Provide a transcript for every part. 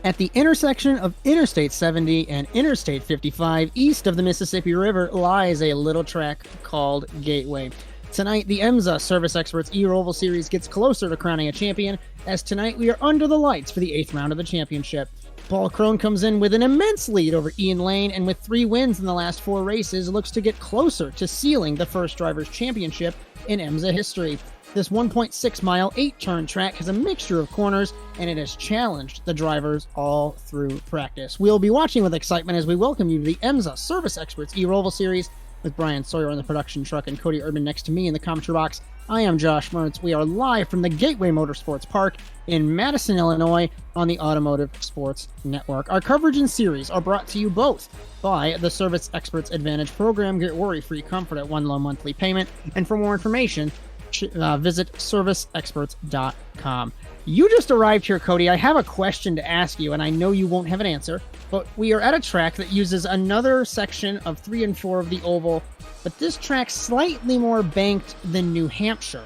At the intersection of Interstate 70 and Interstate 55, east of the Mississippi River, lies a little track called Gateway. Tonight, the EMSA Service Experts eRoval Series gets closer to crowning a champion, as tonight we are under the lights for the 8th round of the championship. Paul Crone comes in with an immense lead over Ian Lane, and with 3 wins in the last 4 races, looks to get closer to sealing the first Drivers' Championship in EMSA history. This 1.6-mile, 8-turn track has a mixture of corners, and it has challenged the drivers all through practice. We'll be watching with excitement as we welcome you to the EMSA Service Experts eRoval Series with Bryan, Sawyer on the production truck and Cody Erdmann next to me in the commentary box. I am Josh Mertz. We are live from the Gateway Motorsports Park in Madison, Illinois on the Automotive Sports Network. Our coverage and series are brought to you both by the Service Experts Advantage program. Get worry-free comfort at one low monthly payment. And for more information, visit serviceexperts.com. You just arrived here, Cody. I have a question to ask you, and I know you won't have an answer, but we are at a track that uses another section of 3 and 4 of the oval, but this track's slightly more banked than New Hampshire.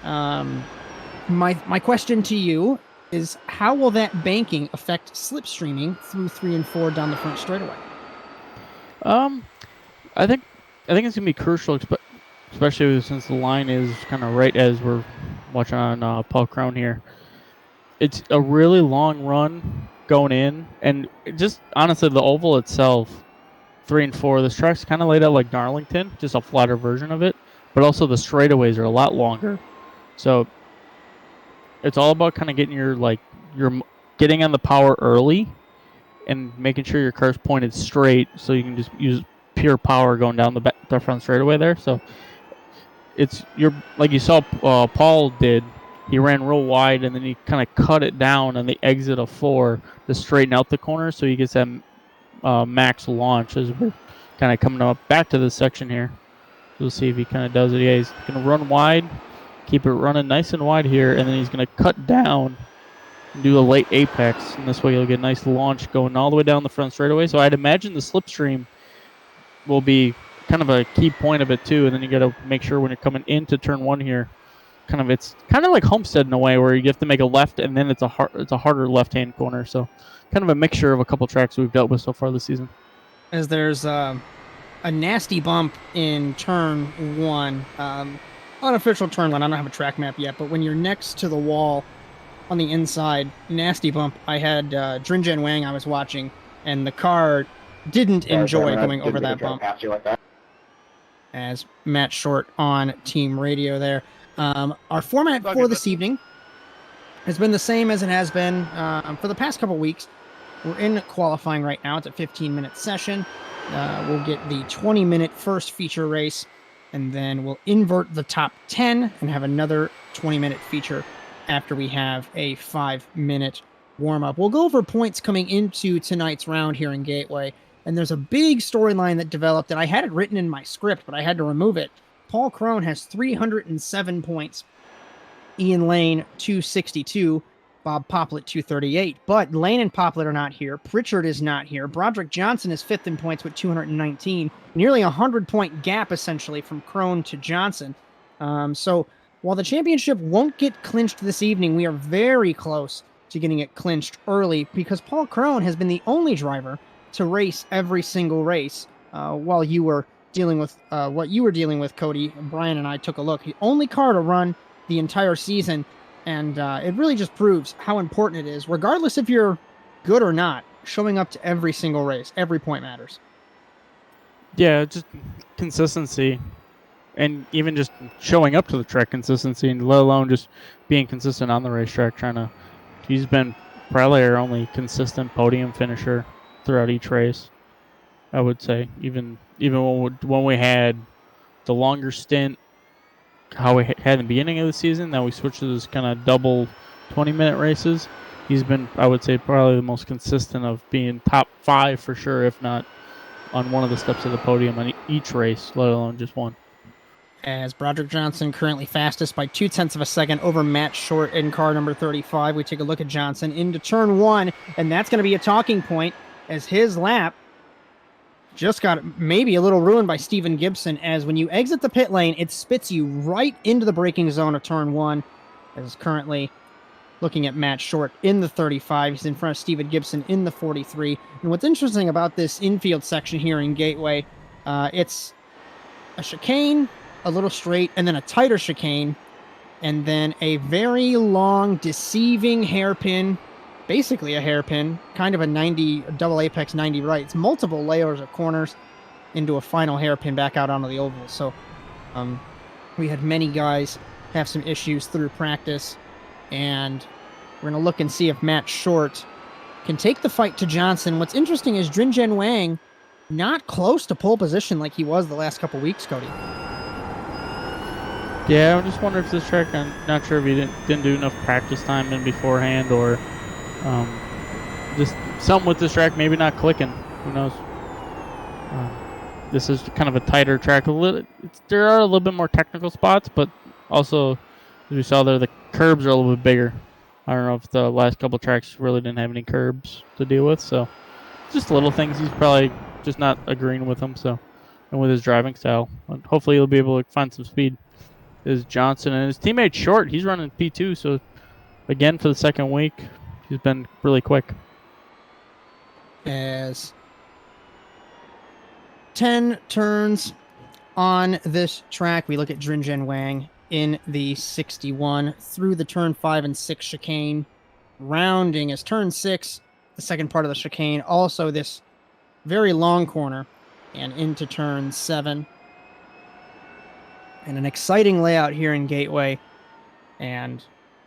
My question to you is, how will that banking affect slipstreaming through 3 and 4 down the front straightaway? I think it's gonna be crucial, especially since the line is kind of right as we're watching on Paul Crone here. It's a really long run going in, and just honestly, the oval itself, 3 and 4, this track's kind of laid out like Darlington, just a flatter version of it, but also the straightaways are a lot longer. So it's all about kind of getting you're getting on the power early and making sure your car's pointed straight so you can just use pure power going down the front straightaway there. So you're like you saw Paul did. He ran real wide, and then he kind of cut it down on the exit of 4 to straighten out the corner, so he gets that max launch as we're kind of coming up back to this section here. We'll see if he kind of does it. Yeah, he's going to run wide, keep it running nice and wide here, and then he's going to cut down and do a late apex, and this way he'll get a nice launch going all the way down the front straightaway. So I'd imagine the slipstream will be kind of a key point of it too, and then you got to make sure when you're coming into turn 1 here, it's kind of like Homestead in a way where you have to make a left, and then it's a harder left-hand corner. So kind of a mixture of a couple tracks we've dealt with so far this season. As there's a nasty bump in turn 1, unofficial turn 1. I don't have a track map yet, but when you're next to the wall on the inside, nasty bump. I had Drinjen Wang I was watching, and the car didn't enjoy going over that bump. As Matt Short on team radio there. Our format for this evening has been the same as it has been for the past couple weeks. We're in qualifying right now. It's a 15-minute session. We'll get the 20-minute first feature race, and then we'll invert the top 10 and have another 20-minute feature after we have a 5-minute warm-up. We'll go over points coming into tonight's round here in Gateway, and there's a big storyline that developed, and I had it written in my script, but I had to remove it. Paul Crone has 307 points. Ian Lane, 262. Bob Poplet, 238. But Lane and Poplet are not here. Pritchard is not here. Broderick Johnson is 5th in points with 219. Nearly a 100-point gap, essentially, from Crone to Johnson. So while the championship won't get clinched this evening, we are very close to getting it clinched early because Paul Crone has been the only driver to race every single race while you were dealing with what you were dealing with, Cody. Bryan and I took a look. The only car to run the entire season, and it really just proves how important it is, regardless if you're good or not, showing up to every single race. Every point matters. Yeah, just consistency, and even just showing up to the track consistency, and let alone just being consistent on the racetrack. He's been probably our only consistent podium finisher throughout each race, I would say. Even when we had the longer stint, how we had in the beginning of the season, that we switched to this kind of double 20-minute races, he's been, I would say, probably the most consistent of being top 5 for sure, if not on one of the steps of the podium on each race, let alone just one. As Broderick Johnson currently fastest by 0.2 of a second over Matt Short in car number 35. We take a look at Johnson into turn 1, and that's going to be a talking point as his lap just got maybe a little ruined by Steven Gibson, as when you exit the pit lane, it spits you right into the braking zone of turn 1, as currently looking at Matt Short in the 35. He's in front of Steven Gibson in the 43. And what's interesting about this infield section here in Gateway, it's a chicane, a little straight, and then a tighter chicane, and then a very long, deceiving hairpin, basically a hairpin, kind of a double apex 90 right. It's multiple layers of corners into a final hairpin back out onto the oval. So we had many guys have some issues through practice, and we're going to look and see if Matt Short can take the fight to Johnson. What's interesting is Jin Wang not close to pole position like he was the last couple weeks, Cody. Yeah, I just wonder if this track, I'm not sure if he didn't do enough practice time in beforehand, or just something with this track maybe not clicking. Who knows? This is kind of a tighter track. There are a little bit more technical spots, but also, as we saw there, the curbs are a little bit bigger. I don't know if the last couple tracks really didn't have any curbs to deal with, so just little things. He's probably just not agreeing with them, so, and with his driving style. And hopefully he'll be able to find some speed. Is Johnson and his teammate Short. He's running P2, so again for the second week, he's been really quick. As 10 turns on this track, we look at Jin Wang in the 61 through the turn 5 and 6 chicane, rounding as turn 6, the second part of the chicane, also this very long corner, and into turn 7. And an exciting layout here in Gateway, and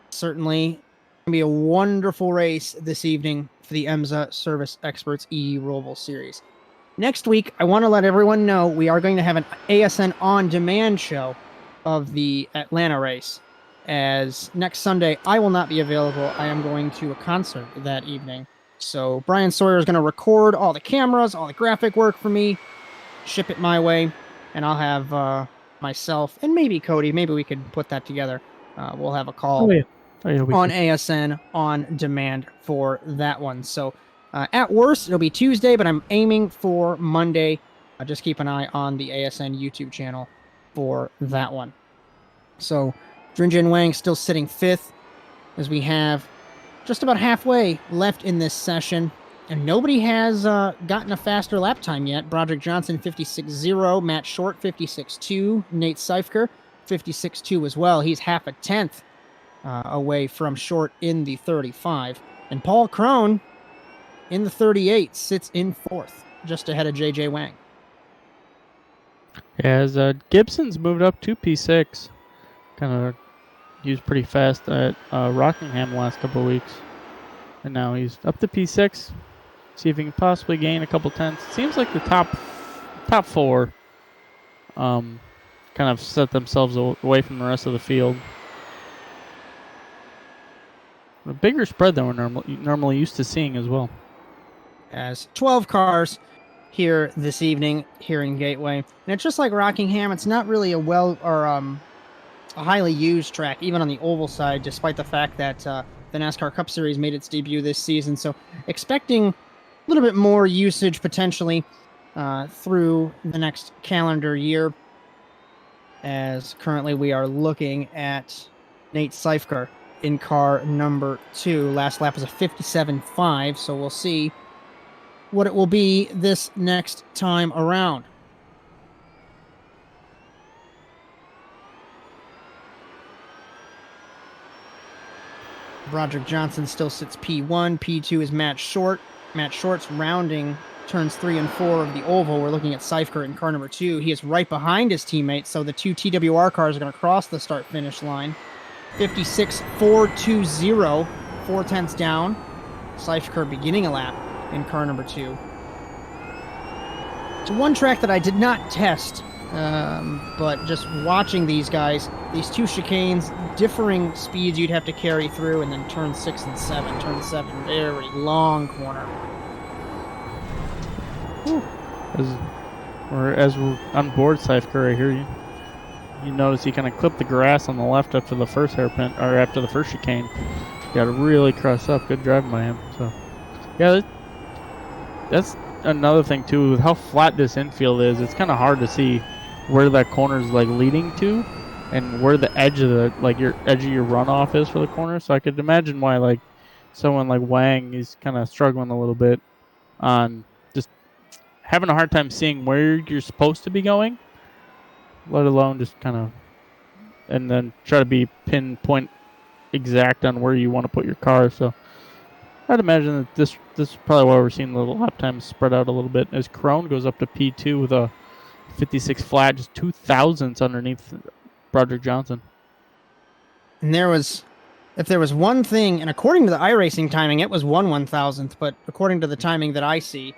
certainly going to be a wonderful race this evening for the EMSA Service Experts eRoval Series. Next week, I want to let everyone know we are going to have an ASN on-demand show of the Atlanta race, as next Sunday I will not be available. I am going to a concert that evening. So Bryan Sawyer is going to record all the cameras, all the graphic work for me, ship it my way, and I'll have myself and maybe Cody, maybe we could put that together. We'll have a call on ASN on demand for that one. So at worst, it'll be Tuesday, but I'm aiming for Monday. Just keep an eye on the ASN YouTube channel for that one. So Jin Wang still sitting 5th, as we have just about halfway left in this session, and nobody has gotten a faster lap time yet. Broderick Johnson 56.0, Matt Short 56.2, Nate Seifker 56.2 as well. He's half a tenth away from Short in the 35, and Paul Crone in the 38 sits in 4th, just ahead of JJ Wang. As Gibson's moved up to P6, kind of he was pretty fast at Rockingham the last couple of weeks, and now he's up to P6. See if he can possibly gain a couple tenths. Seems like the top 4 kind of set themselves away from the rest of the field. A bigger spread than we're normally used to seeing as well. As 12 cars here this evening here in Gateway, and it's just like Rockingham. It's not really a highly used track, even on the oval side, despite the fact that the NASCAR Cup Series made its debut this season. So expecting a little bit more usage potentially through the next calendar year, as currently we are looking at Nate Seifker in car number 2. Last lap was a 57.5, so we'll see what it will be this next time around. Broderick Johnson still sits P1. P2 is Matt Short. Matt Short's rounding turns 3 and 4 of the oval. We're looking at Seifker in car number 2. He is right behind his teammate, so the 2 TWR cars are going to cross the start-finish line. 56.420, 4 tenths down. Seifker beginning a lap in car number 2. It's one track that I did not test, but just watching these guys, these 2 chicanes, differing speeds you'd have to carry through, and then turn 6 and 7. Turn 7, very long corner. As we're on board Seifker right here, you notice he kind of clipped the grass on the left after the first hairpin, or after the first chicane. Got to really cross up. Good driving by him. So, yeah, that's another thing too. With how flat this infield is, it's kind of hard to see where that corner is like leading to. and where the edge of your edge of your runoff is for the corner. So I could imagine why like someone like Wang is kind of struggling a little bit on just having a hard time seeing where you're supposed to be going, let alone just kind of and then try to be pinpoint exact on where you want to put your car. So I'd imagine that this is probably why we're seeing the lap times spread out a little bit. As Crone goes up to P2 with a 56 flat, just 2 thousandths underneath Broderick Johnson. And if there was one thing, and according to the iRacing timing, it was 1/1000th, but according to the timing that I see,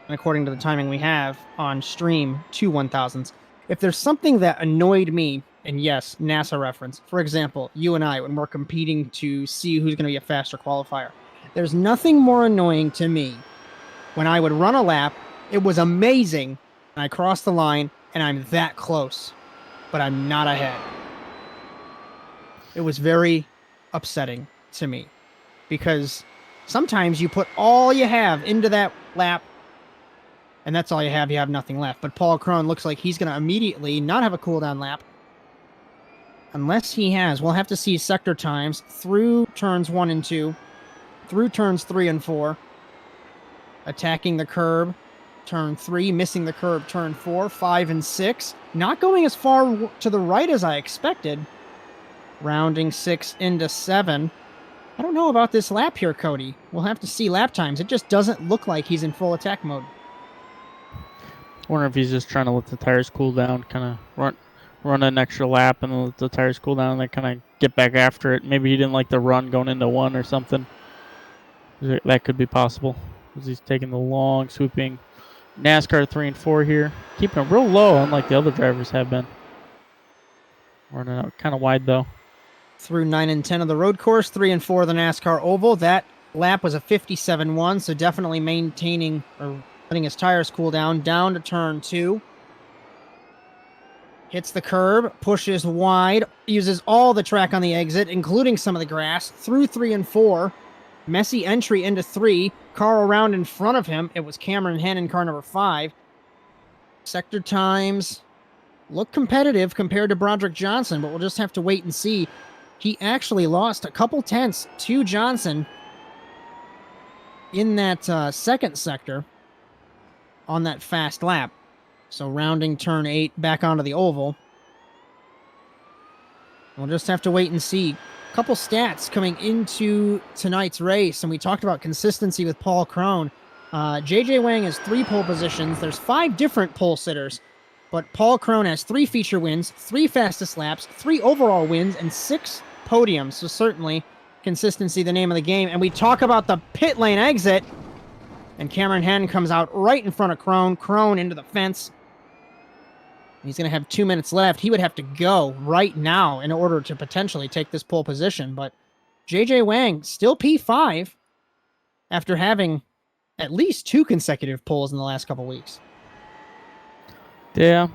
and according to the timing we have on stream, 2/1000ths, if there's something that annoyed me, and yes, NASA reference, for example, you and I, when we're competing to see who's going to be a faster qualifier, there's nothing more annoying to me when I would run a lap, it was amazing, and I cross the line, and I'm that close, but I'm not ahead. It was very upsetting to me because sometimes you put all you have into that lap and that's all you have nothing left. But Paul Crone looks like he's going to immediately not have a cooldown lap unless he has. We'll have to see sector times through turns 1 and 2, through turns 3 and 4, attacking the curb, turn 3, missing the curb, turn 4, 5, and 6, not going as far to the right as I expected. Rounding 6 into 7. I don't know about this lap here, Cody. We'll have to see lap times. It just doesn't look like he's in full attack mode. I wonder if he's just trying to let the tires cool down, kind of run an extra lap and let the tires cool down and then kind of get back after it. Maybe he didn't like the run going into 1 or something. That could be possible. Because he's taking the long, swooping NASCAR 3 and 4 here. Keeping it real low, unlike the other drivers have been. Running out kind of wide, though. Through 9 and 10 of the road course, 3 and 4 of the NASCAR Oval. That lap was a 57-1, so definitely maintaining or letting his tires cool down to turn 2. Hits the curb, pushes wide, uses all the track on the exit, including some of the grass, through 3 and 4. Messy entry into 3. Car around in front of him. It was Cameron Henn in car number 5. Sector times look competitive compared to Broderick Johnson, but we'll just have to wait and see. He actually lost a couple tenths to Johnson in that second sector on that fast lap. So rounding turn 8 back onto the oval. We'll just have to wait and see. A couple stats coming into tonight's race, and we talked about consistency with Paul Crone. JJ Wang has 3 pole positions. There's 5 different pole sitters, but Paul Crone has 3 feature wins, 3 fastest laps, 3 overall wins, and 6 podiums. So certainly consistency, the name of the game. And we talk about the pit lane exit, and Cameron Henn comes out right in front of Crone. Crone into the fence. He's going to have 2 minutes left. He would have to go right now in order to potentially take this pole position. But JJ Wang still P5 after having at least 2 consecutive poles in the last couple weeks. Yeah,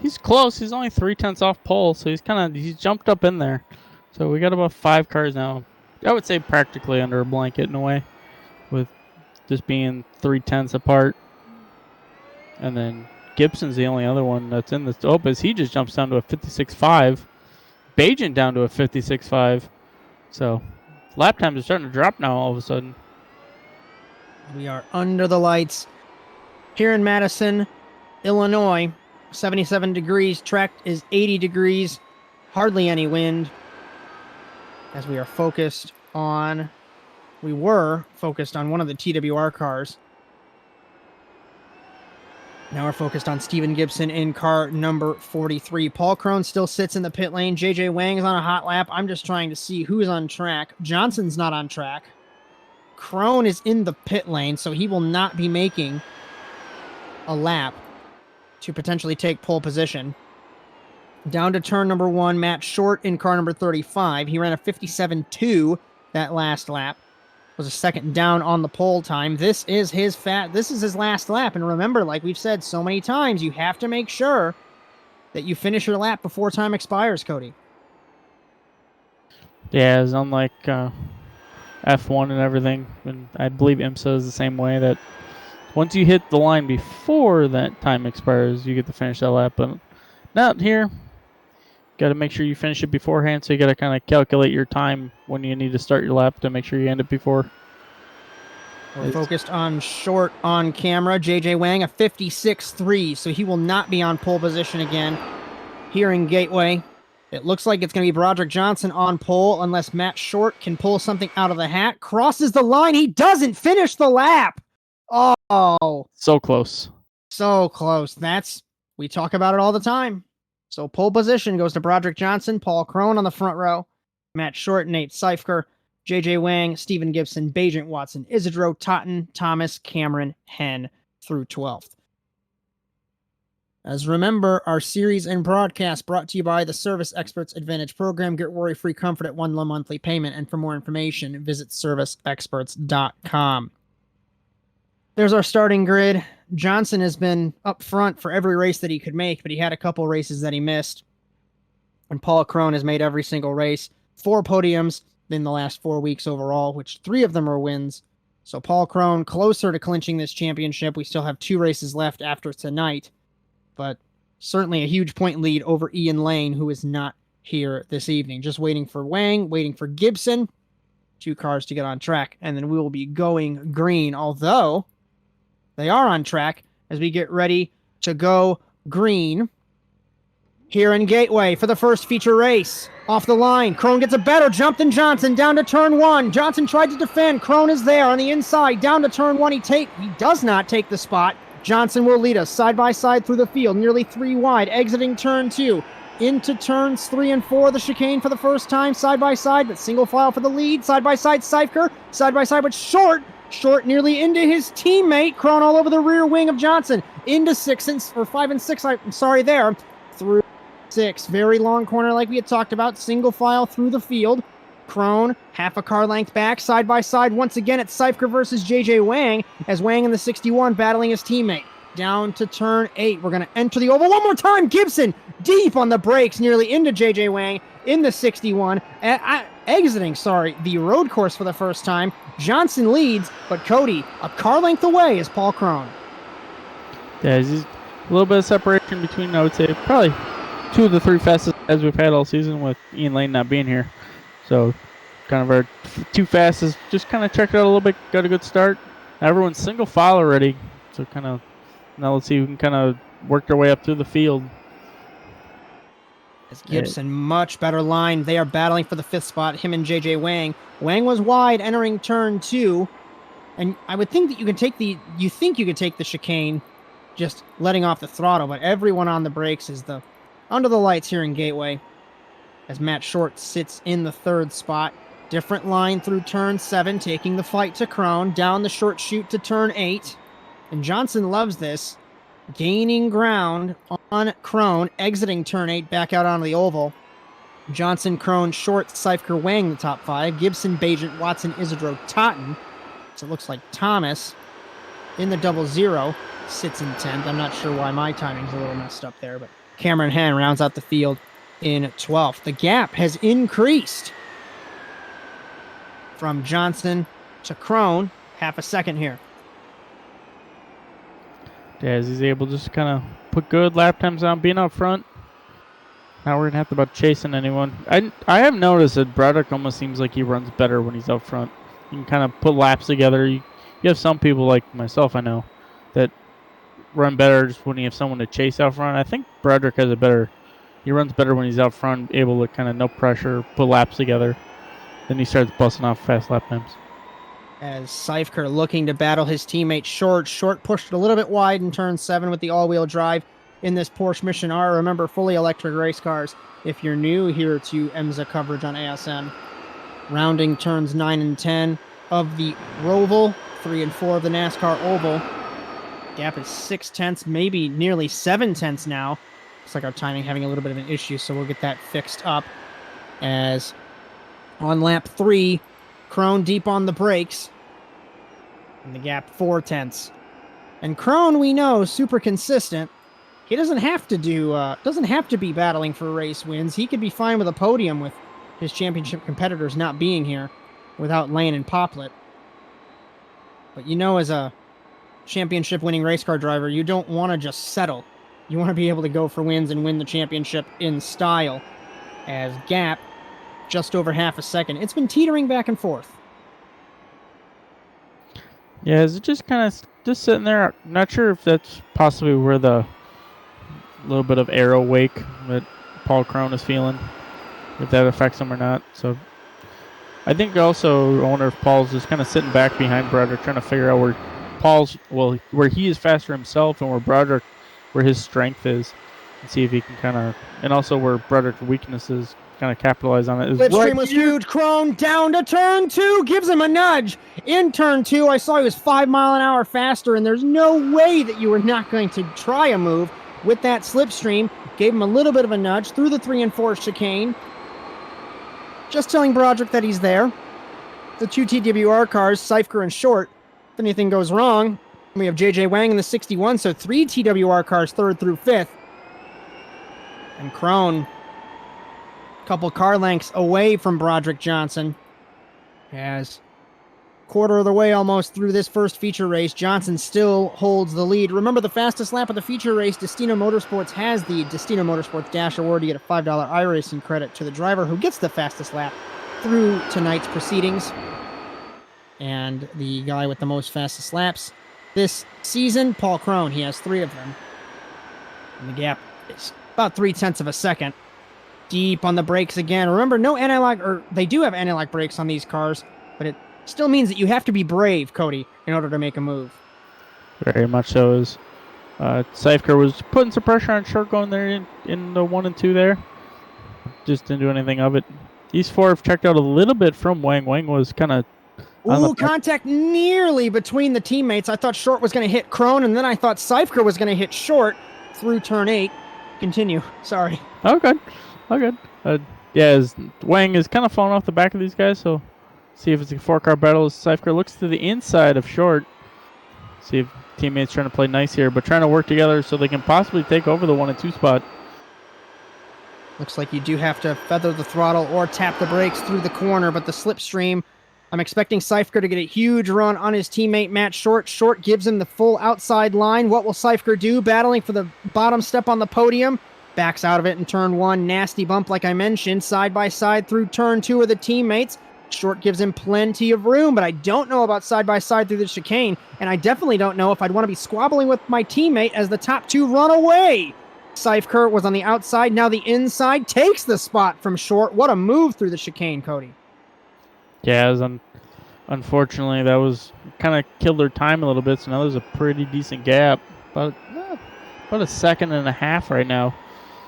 he's close. He's only 3 tenths off pole, so he's jumped up in there. So we got about 5 cars now. I would say practically under a blanket in a way, with just being 3 tenths apart. And then Gibson's the only other one that's in this Opus. He just jumps down to a 56.5. Bajan down to a 56.5. So lap times are starting to drop now all of a sudden. We are under the lights here in Madison, Illinois. 77 degrees. Track is 80 degrees. Hardly any wind. As we were focused on one of the TWR cars. Now we're focused on Steven Gibson in car number 43. Paul Crone still sits in the pit lane. JJ Wang's on a hot lap. I'm just trying to see who's on track. Johnson's not on track. Crone is in the pit lane, so he will not be making a lap to potentially take pole position. Down to turn number 1, Matt Short in car number 35. He ran a 57.2 that last lap. Was a second down on the pole time. This is his last lap. And remember, like we've said so many times, you have to make sure that you finish your lap before time expires, Cody. Yeah, it's unlike F1 and everything. And I believe IMSA is the same way, that once you hit the line before that time expires, you get to finish that lap. But not here. got to make sure you finish it beforehand. So you got to kind of calculate your time when you need to start your lap to make sure you end it before. We're focused on short on camera. JJ Wang, a 56.3, so he will not be on pole position again here in Gateway. It looks like it's going to be Broderick Johnson on pole unless Matt Short can pull something out of the hat. Crosses the line. He doesn't finish the lap. Oh. So close. So close. We talk about it all the time. So pole position goes to Broderick Johnson, Paul Crone on the front row, Matt Short, Nate Seifker, JJ Wang, Stephen Gibson, Bajent Watson, Isidro, Totten, Thomas, Cameron, Henn through 12th. As remember, our series and broadcast brought to you by the Service Experts Advantage program. Get worry-free comfort at one low monthly payment. And for more information, visit serviceexperts.com. There's our starting grid. Johnson has been up front for every race that he could make, but he had a couple races that he missed. And Paul Crone has made every single race. 4 podiums in the last 4 weeks overall, which 3 of them are wins. So Paul Crone closer to clinching this championship. We still have 2 races left after tonight, but certainly a huge point lead over Ian Lane, who is not here this evening. Just waiting for Wang, waiting for Gibson. 2 cars to get on track, and then we will be going green, although they are on track as we get ready to go green here in Gateway for the first feature race. Off the line, Crone gets a better jump than Johnson down to turn 1. Johnson tried to defend. Crone is there on the inside down to turn 1. He does not take the spot. Johnson will lead us side by side through the field, nearly 3 wide, exiting turn 2. Into turns 3 and 4, the chicane for the first time, side by side, but single file for the lead. Side by side, Seifker, side by side, but Short nearly into his teammate. Crone all over the rear wing of Johnson. Into 5 and 6, I'm sorry there. Through 6. Very long corner like we had talked about. Single file through the field. Crone, half a car length back, side by side. Once again, it's Seifker versus JJ Wang, as Wang in the 61 battling his teammate. Down to turn 8. We're going to enter the oval one more time. Gibson deep on the brakes, nearly into JJ Wang in the 61. Exiting the road course for the first time. Johnson leads, but Cody a car length away is Paul Crone. Yeah, there's a little bit of separation between, I would say, probably 2 of the 3 fastest as we've had all season with Ian Lane not being here. So kind of our 2 fastest, just kind of checked it out a little bit, got a good start. Everyone's single file already, so kind of now let's see who can kind of work their way up through the field. As Gibson, much better line. They are battling for the 5th spot, him and JJ Wang. Wang was wide entering turn 2, and I would think that you could take the chicane just letting off the throttle, but everyone on the brakes is under the lights here in Gateway as Matt Short sits in the 3rd spot. Different line through turn 7, taking the fight to Crone, down the short chute to turn 8. And Johnson loves this, gaining ground on Crone, exiting turn 8 back out onto the oval. Johnson, Crone, Short, Seifker, Wang the top 5. Gibson, Bajent, Watson, Isidro, Totten. So it looks like Thomas in the 00 sits in 10th. I'm not sure why my timing's a little messed up there, but Cameron Henn rounds out the field in 12th. The gap has increased from Johnson to Crone, half a second here. As he's able to just kind of put good lap times on, being up front. Now we're going to have to about chasing anyone. I have noticed that Broderick almost seems like he runs better when he's up front. You can kind of put laps together. You have some people like myself, I know, that run better just when you have someone to chase out front. I think Broderick he runs better when he's out front, able to kind of no pressure, put laps together. Then he starts busting off fast lap times. As Seifker looking to battle his teammate Short. Short pushed it a little bit wide in turn 7 with the all-wheel drive in this Porsche Mission R. Remember, fully electric race cars if you're new here to EMSA coverage on ASN. Rounding turns 9 and 10 of the Roval, 3 and 4 of the NASCAR Oval. Gap is 6 tenths, maybe nearly 7 tenths now. Looks like our timing having a little bit of an issue, so we'll get that fixed up. As on lap 3, Crone deep on the brakes. And the gap 4 tenths. And Crone, we know, super consistent. He doesn't have to be battling for race wins. He could be fine with a podium with his championship competitors not being here without Lane and Poplet. But you know, as a championship winning race car driver, you don't want to just settle. You want to be able to go for wins and win the championship in style. as gap just over half a second. It's been teetering back and forth. Yeah, is it just kind of just sitting there? Not sure if that's possibly where the little bit of arrow wake that Paul Crone is feeling, if that affects him or not. So I think also I wonder if Paul's just kind of sitting back behind Broderick, trying to figure out where he is faster himself and where Broderick, where his strength is, and see if he can kind of, and also where Broderick's weakness is, kind of capitalize on it. Slipstream was huge. Crone down to turn 2, gives him a nudge. In turn 2, I saw he was 5 mile an hour faster, and there's no way that you were not going to try a move with that slipstream. Gave him a little bit of a nudge through the 3 and 4 chicane. Just telling Broderick that he's there. The 2 TWR cars, Seifker and Short. If anything goes wrong, we have JJ Wang in the 61, so 3 TWR cars, 3rd through 5th. And Crone, a couple car lengths away from Broderick Johnson. As quarter of the way almost through this first feature race, Johnson still holds the lead. Remember, the fastest lap of the feature race, Destino Motorsports has the Destino Motorsports Dash Award. You get a $5 iRacing credit to the driver who gets the fastest lap through tonight's proceedings. And the guy with the most fastest laps this season, Paul Crone. He has 3 of them. And the gap is about 0.3 of a second. Deep on the brakes again. Remember, no anti-lock, or they do have anti-lock brakes on these cars, but it still means that you have to be brave, Cody, in order to make a move. Very much so. As Seifker was putting some pressure on Short going there in the 1 and 2 there. Just didn't do anything of it. These 4 have checked out a little bit from Wang. Wang was kind of... Ooh, contact nearly between the teammates. I thought Short was going to hit Crone, and then I thought Seifker was going to hit Short through turn 8. Continue. Sorry. Oh, good. Oh, good. Yeah, as Wang is kind of falling off the back of these guys, so see if it's a 4-car battle. As Seifker looks to the inside of Short. See if teammates trying to play nice here, but trying to work together so they can possibly take over the 1 and 2 spot. Looks like you do have to feather the throttle or tap the brakes through the corner, but the slipstream, I'm expecting Seifker to get a huge run on his teammate Matt Short. Short gives him the full outside line. What will Seifker do? Battling for the bottom step on the podium. Backs out of it in turn 1. Nasty bump, like I mentioned, side by side through turn 2 of the teammates. Short gives him plenty of room, but I don't know about side by side through the chicane, and I definitely don't know if I'd want to be squabbling with my teammate as the top 2 run away. Seifker was on the outside, now the inside takes the spot from Short. What a move through the chicane, Cody. Yeah, unfortunately, that was kind of killed their time a little bit, so now there's a pretty decent gap. About a second and a half right now.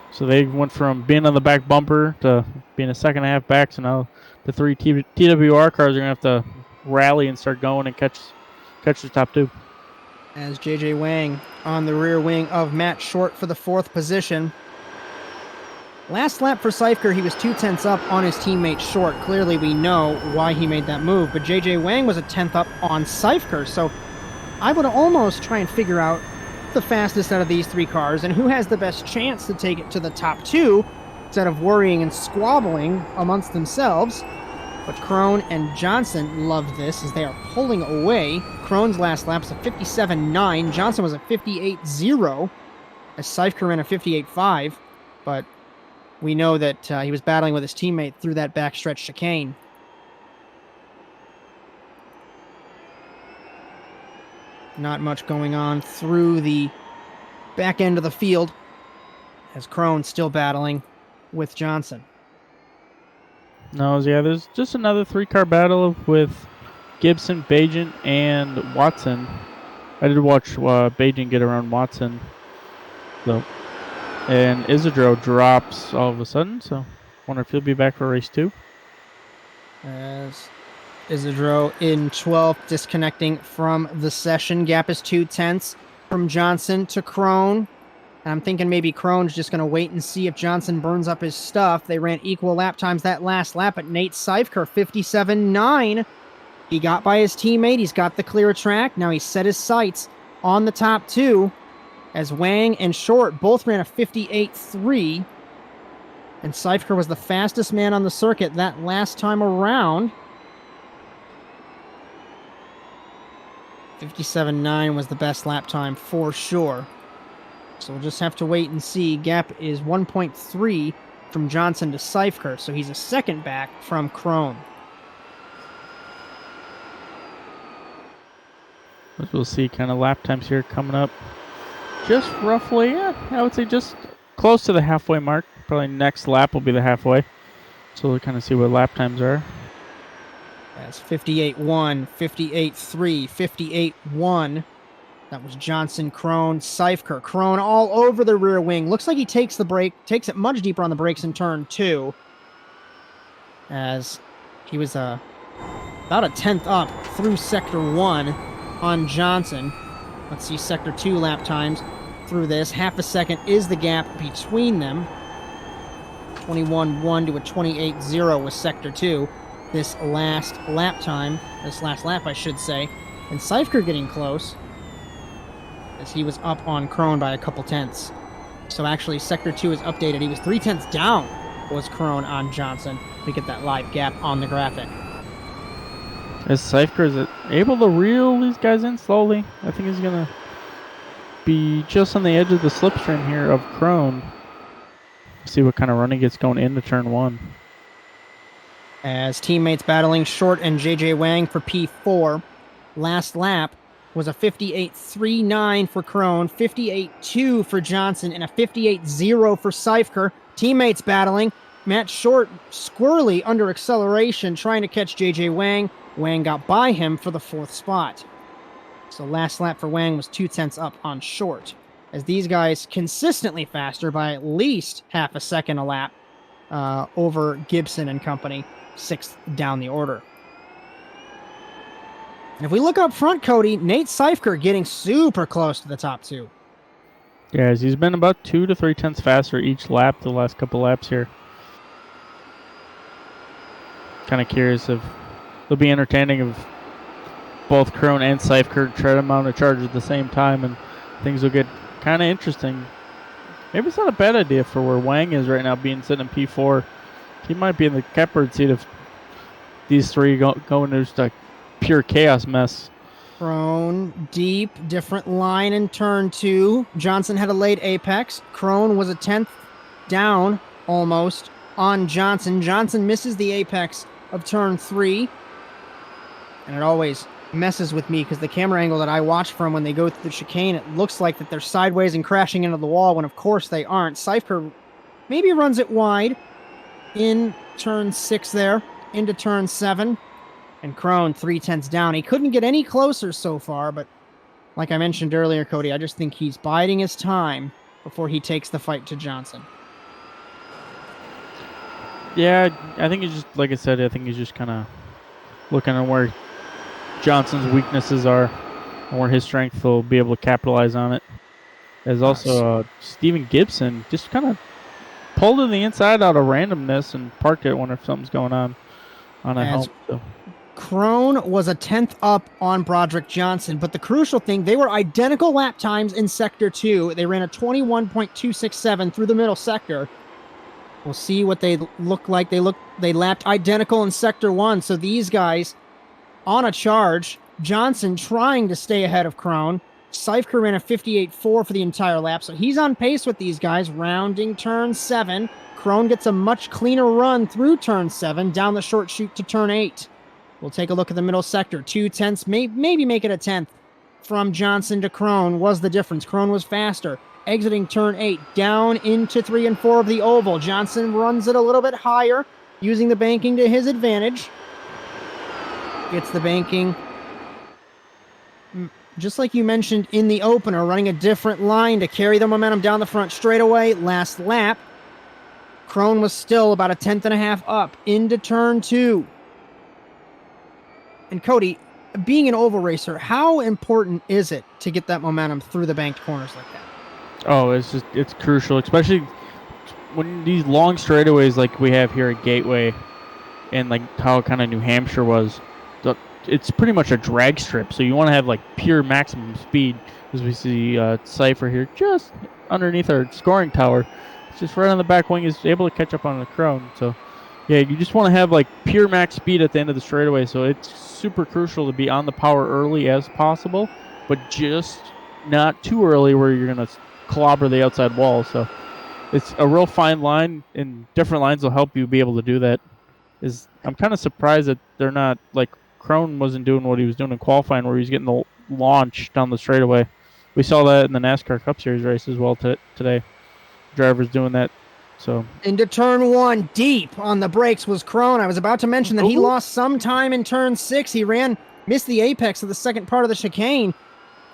So they went from being on the back bumper to being a second and a half back, so now the 3 TWR cars are going to have to rally and start going and catch the top 2. As JJ Wang on the rear wing of Matt Short for the 4th position. Last lap for Seifker, he was 0.2 up on his teammate Short. Clearly we know why he made that move, but JJ Wang was a 1/10 up on Seifker, so I would almost try and figure out the fastest out of these 3 cars and who has the best chance to take it to the top 2 instead of worrying and squabbling amongst themselves. But Crone and Johnson love this as they are pulling away. Crone's last lap was a 57.9. Johnson was a 58.0 as Seifker ran a 58.5. But we know that he was battling with his teammate through that backstretch chicane. Not much going on through the back end of the field as Crone still battling with Johnson. No, yeah, there's just another 3-car battle with Gibson, Bajan, and Watson. I did watch Bajan get around Watson, though. And Isidro drops all of a sudden, so wonder if he'll be back for race 2. As Isidro in 12th, disconnecting from the session. Gap is 0.2 from Johnson to Crone. And I'm thinking maybe Crone's just going to wait and see if Johnson burns up his stuff. They ran equal lap times that last lap, but Nate Seifker, 57.9. He got by his teammate. He's got the clear track. Now he's set his sights on the top 2 as Wang and Short both ran a 58.3. And Seifker was the fastest man on the circuit that last time around. 57.9 was the best lap time for sure. So we'll just have to wait and see. Gap is 1.3 from Johnson to Seifker, so he's a second back from Krohn. As we'll see kind of lap times here coming up. Just roughly, I would say just close to the halfway mark. Probably next lap will be the halfway. So we'll kind of see what lap times are. That's 58.1, 58.3, 58.1. That was Johnson, Krohn, Seifker. Krohn all over the rear wing. Looks like he takes it much deeper on the brakes in turn 2. As he was about a 10th up through sector 1 on Johnson. Let's see sector 2 lap times through this. Half a second is the gap between them. 21.1 to a 28.0 was sector 2. This last lap, I should say. And Seifker getting close, as he was up on Krohn by a couple tenths. So actually, sector 2 is updated. He was 3 tenths down, was Krohn on Johnson. We get that live gap on the graphic. As Seifker is able to reel these guys in slowly, I think he's going to be just on the edge of the slipstream here of Krohn. See what kind of running gets going into turn 1. As teammates battling Short and JJ Wang for P4. Last lap was a 58.39 for Krohn, 58.2 for Johnson, and a 58.0 for Seifker. Teammates battling. Matt Short squirrely under acceleration, trying to catch JJ Wang. Wang got by him for the 4th spot. So last lap for Wang was 2 tenths up on Short, as these guys consistently faster by at least half a second a lap over Gibson and company, 6th down the order. And if we look up front, Cody, Nate Seifker getting super close to the top 2. Yeah, he's been about 2 to 3 tenths faster each lap the last couple laps here. Kind of curious if it'll be entertaining if both Krohn and Seifker try to mount a charge at the same time, and things will get kind of interesting. Maybe it's not a bad idea for where Wang is right now, being sitting in P4. He might be in the catbird seat if these three go into just a pure chaos mess. Krohn deep, different line in turn 2. Johnson had a late apex. Krohn was a 10th down almost on Johnson. Johnson misses the apex of turn 3. And it always messes with me because the camera angle that I watch from when they go through the chicane, it looks like that they're sideways and crashing into the wall when of course they aren't. Seifker maybe runs it wide in turn 6 there, into turn 7. And Krohn 3 tenths down. He couldn't get any closer so far, but like I mentioned earlier, Cody, I just think he's biding his time before he takes the fight to Johnson. Yeah, I think he's just, like I said, I think he's just kind of looking at where Johnson's weaknesses are and where his strength will be able to capitalize on it. There's also Steven Gibson just kind of pulled to the inside out of randomness and parked it when something's going on a helm. So. Krohn was a 10th up on Broderick Johnson, but the crucial thing, they were identical lap times in Sector 2. They ran a 21.267 through the middle sector. We'll see what they look like. They lapped identical in Sector 1, so these guys on a charge. Johnson trying to stay ahead of Krohn. Seifker ran a 58.4 for the entire lap, so he's on pace with these guys, rounding turn 7. Krohn gets a much cleaner run through turn 7, down the short chute to turn 8. We'll take a look at the middle sector. 2 tenths, maybe make it a 10th. From Johnson to Krohn was the difference. Krohn was faster. Exiting turn 8, down into 3 and 4 of the oval. Johnson runs it a little bit higher, using the banking to his advantage. Gets the banking, just like you mentioned in the opener, running a different line to carry the momentum down the front straightaway. Last lap, Krohn was still about a 10th and a half up into turn 2. And Cody, being an oval racer, how important is it to get that momentum through the banked corners like that? Oh, it's crucial, especially when these long straightaways like we have here at Gateway and like how kind of New Hampshire was. It's pretty much a drag strip, so you want to have like pure maximum speed, as we see Cypher here just underneath our scoring tower. It's just right on the back wing, is able to catch up on the Krohn. So yeah, you just want to have like pure max speed at the end of the straightaway, so it's super crucial to be on the power early as possible, but just not too early where you're going to clobber the outside wall. So it's a real fine line, and different lines will help you be able to do that. I'm kind of surprised that they're not, like, Krohn wasn't doing what he was doing in qualifying, where he was getting the launch down the straightaway. We saw that in the NASCAR Cup Series race as well today. Drivers doing that. So into turn 1, deep on the brakes was Krohn. I was about to mention that he lost some time in turn 6. He missed the apex of the second part of the chicane.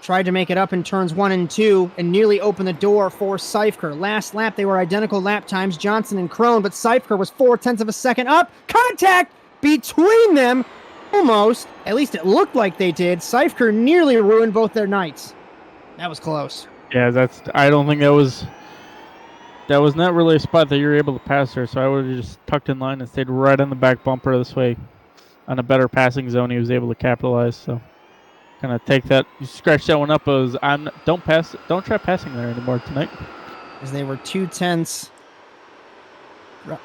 Tried to make it up in turns 1 and 2 and nearly opened the door for Seifker. Last lap, they were identical lap times, Johnson and Krohn, but Seifker was 0.4 of a second up. Contact between them, almost. At least it looked like they did. Seifker nearly ruined both their nights. That was close. Yeah, I don't think that was not really a spot that you were able to pass there, so I would have just tucked in line and stayed right on the back bumper this way. On a better passing zone, he was able to capitalize, so kind of take that, you scratch that one up as don't try passing there anymore tonight. As they were 0.2.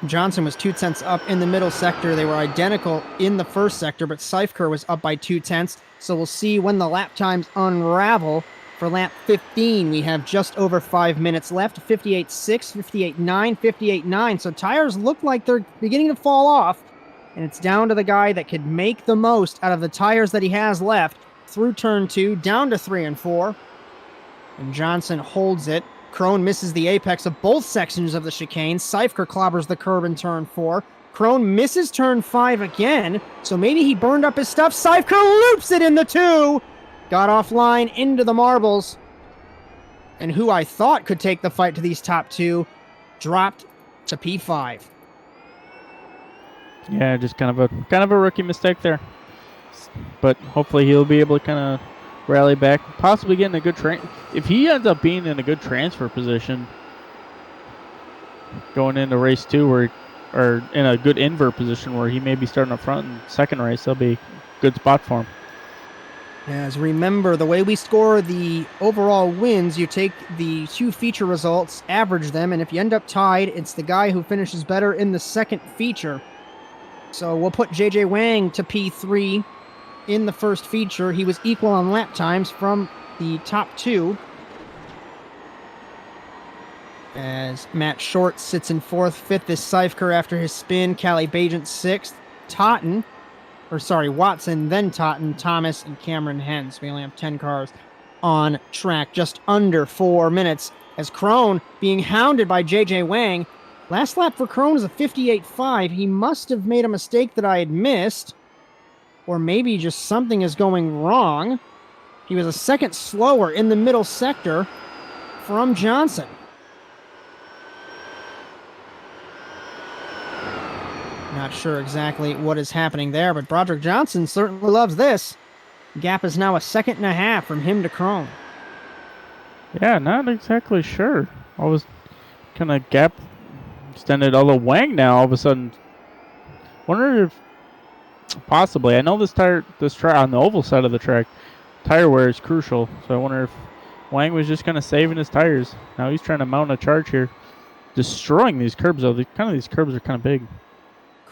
Johnson was 0.2 up in the middle sector. They were identical in the first sector, but Seifker was up by 0.2. So we'll see when the lap times unravel. For lap 15, we have just over 5 minutes left. 58.6, 58.9, 58.9. So tires look like they're beginning to fall off. And it's down to the guy that could make the most out of the tires that he has left through turn 2, down to 3 and 4. And Johnson holds it. Krohn misses the apex of both sections of the chicane. Seifker clobbers the curb in turn 4. Krohn misses turn 5 again, so maybe he burned up his stuff. Seifker loops it in the 2. Got offline into the marbles. And who I thought could take the fight to these top 2 dropped to P5. Yeah, just kind of a rookie mistake there. But hopefully he'll be able to kind of rally back, possibly get in a good if he ends up being in a good transfer position going into race 2, or in a good invert position where he may be starting up front in second race, that'll be a good spot for him. As remember, the way we score the overall wins, you take the 2 feature results, average them, and if you end up tied, it's the guy who finishes better in the second feature. So we'll put JJ Wang to P3 in the first feature. He was equal on lap times from the top 2. As Matt Short sits in 4th, 5th is Seifker after his spin, Callie Bajent 6th, Watson, then Totten, Thomas, and Cameron Hens. We only have 10 cars on track, just under 4 minutes, as Krohn being hounded by JJ Wang. Last lap for Krohn is a 58.5. He must have made a mistake that I had missed, or maybe just something is going wrong. He was a second slower in the middle sector from Johnson. Not sure exactly what is happening there, but Broderick Johnson certainly loves this. Gap is now a 1.5 seconds from him to Krohn. Yeah, not exactly sure. I was kind of gap extended, although Wang now all of a sudden, wonder if possibly, I know this track on the oval side of the track, tire wear is crucial, so I wonder if Wang was just kind of saving his tires. Now he's trying to mount a charge here, destroying these curbs though. These curbs are kind of big.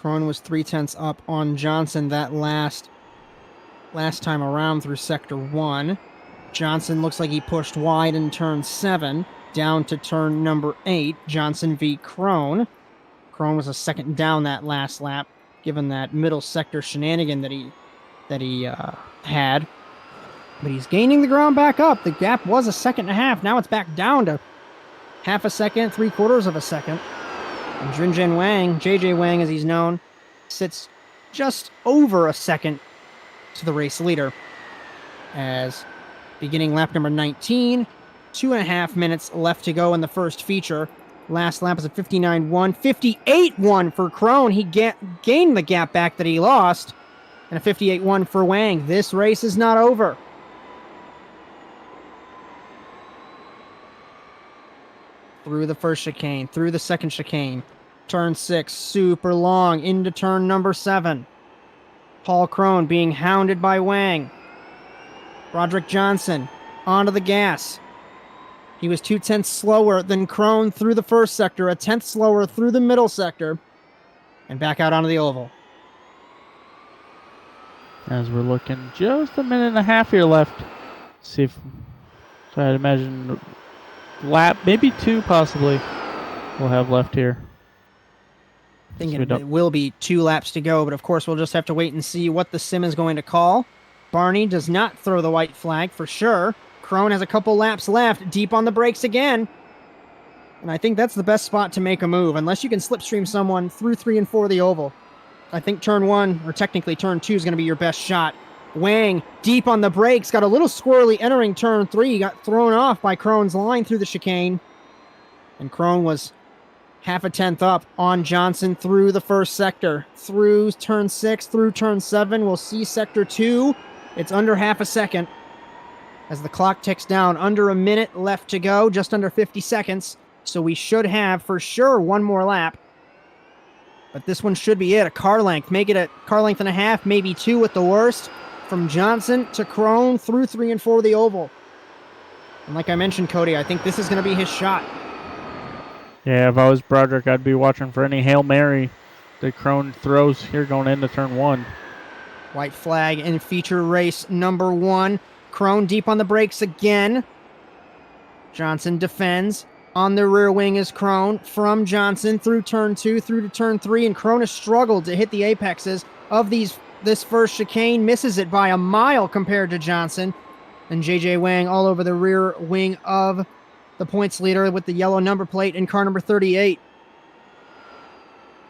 Krohn was 0.3 up on Johnson that last time around through sector 1. Johnson looks like he pushed wide in turn 7, down to turn number 8. Johnson v. Krohn. Krohn was a second down that last lap, given that middle sector shenanigan that he had. But he's gaining the ground back up. The gap was a 1.5 seconds. Now it's back down to 0.5 seconds, 0.75 seconds. And Junjin Wang, JJ Wang as he's known, sits just over a second to the race leader. As beginning lap number 19, 2.5 minutes left to go in the first feature. Last lap is a 59.1, 58.1 for Krohn. He gained the gap back that he lost, and a 58.1 for Wang. This race is not over. Through the first chicane, through the second chicane. Turn 6, super long, into turn number 7. Paul Krohn being hounded by Wang. Broderick Johnson onto the gas. He was 0.2 slower than Krohn through the first sector, 1/10 slower through the middle sector, and back out onto the oval. As we're looking just a minute and a half here left. So I'd imagine lap, maybe 2 possibly. we'll have left here. I think it will be 2 laps to go, but of course we'll just have to wait and see what the sim is going to call. Barney does not throw the white flag for sure. Krone has a couple laps left, deep on the brakes again. And I think that's the best spot to make a move, unless you can slipstream someone through 3 and 4 of the oval. I think turn 1, or technically turn 2, is going to be your best shot. Wang, deep on the brakes, got a little squirrely entering turn 3, got thrown off by Krone's line through the chicane. And Krone was half a tenth up on Johnson through the first sector. Through turn 6, through turn 7, we'll see sector 2. It's under half a second. As the clock ticks down, under a minute left to go, just under 50 seconds. So we should have, for sure, one more lap. But this one should be it, a car length. Make it a car length and a half, maybe 2 at the worst. From Johnson to Krone through 3 and 4 of the oval. And like I mentioned, Cody, I think this is going to be his shot. Yeah, if I was Broderick, I'd be watching for any Hail Mary that Krone throws here going into turn 1. White flag in feature race number 1. Krone deep on the brakes again. Johnson defends. On the rear wing is Krone from Johnson through turn 2, through to turn 3, and Krone has struggled to hit the apexes of this first chicane, misses it by a mile compared to Johnson. And JJ Wang all over the rear wing of the points leader with the yellow number plate in car number 38.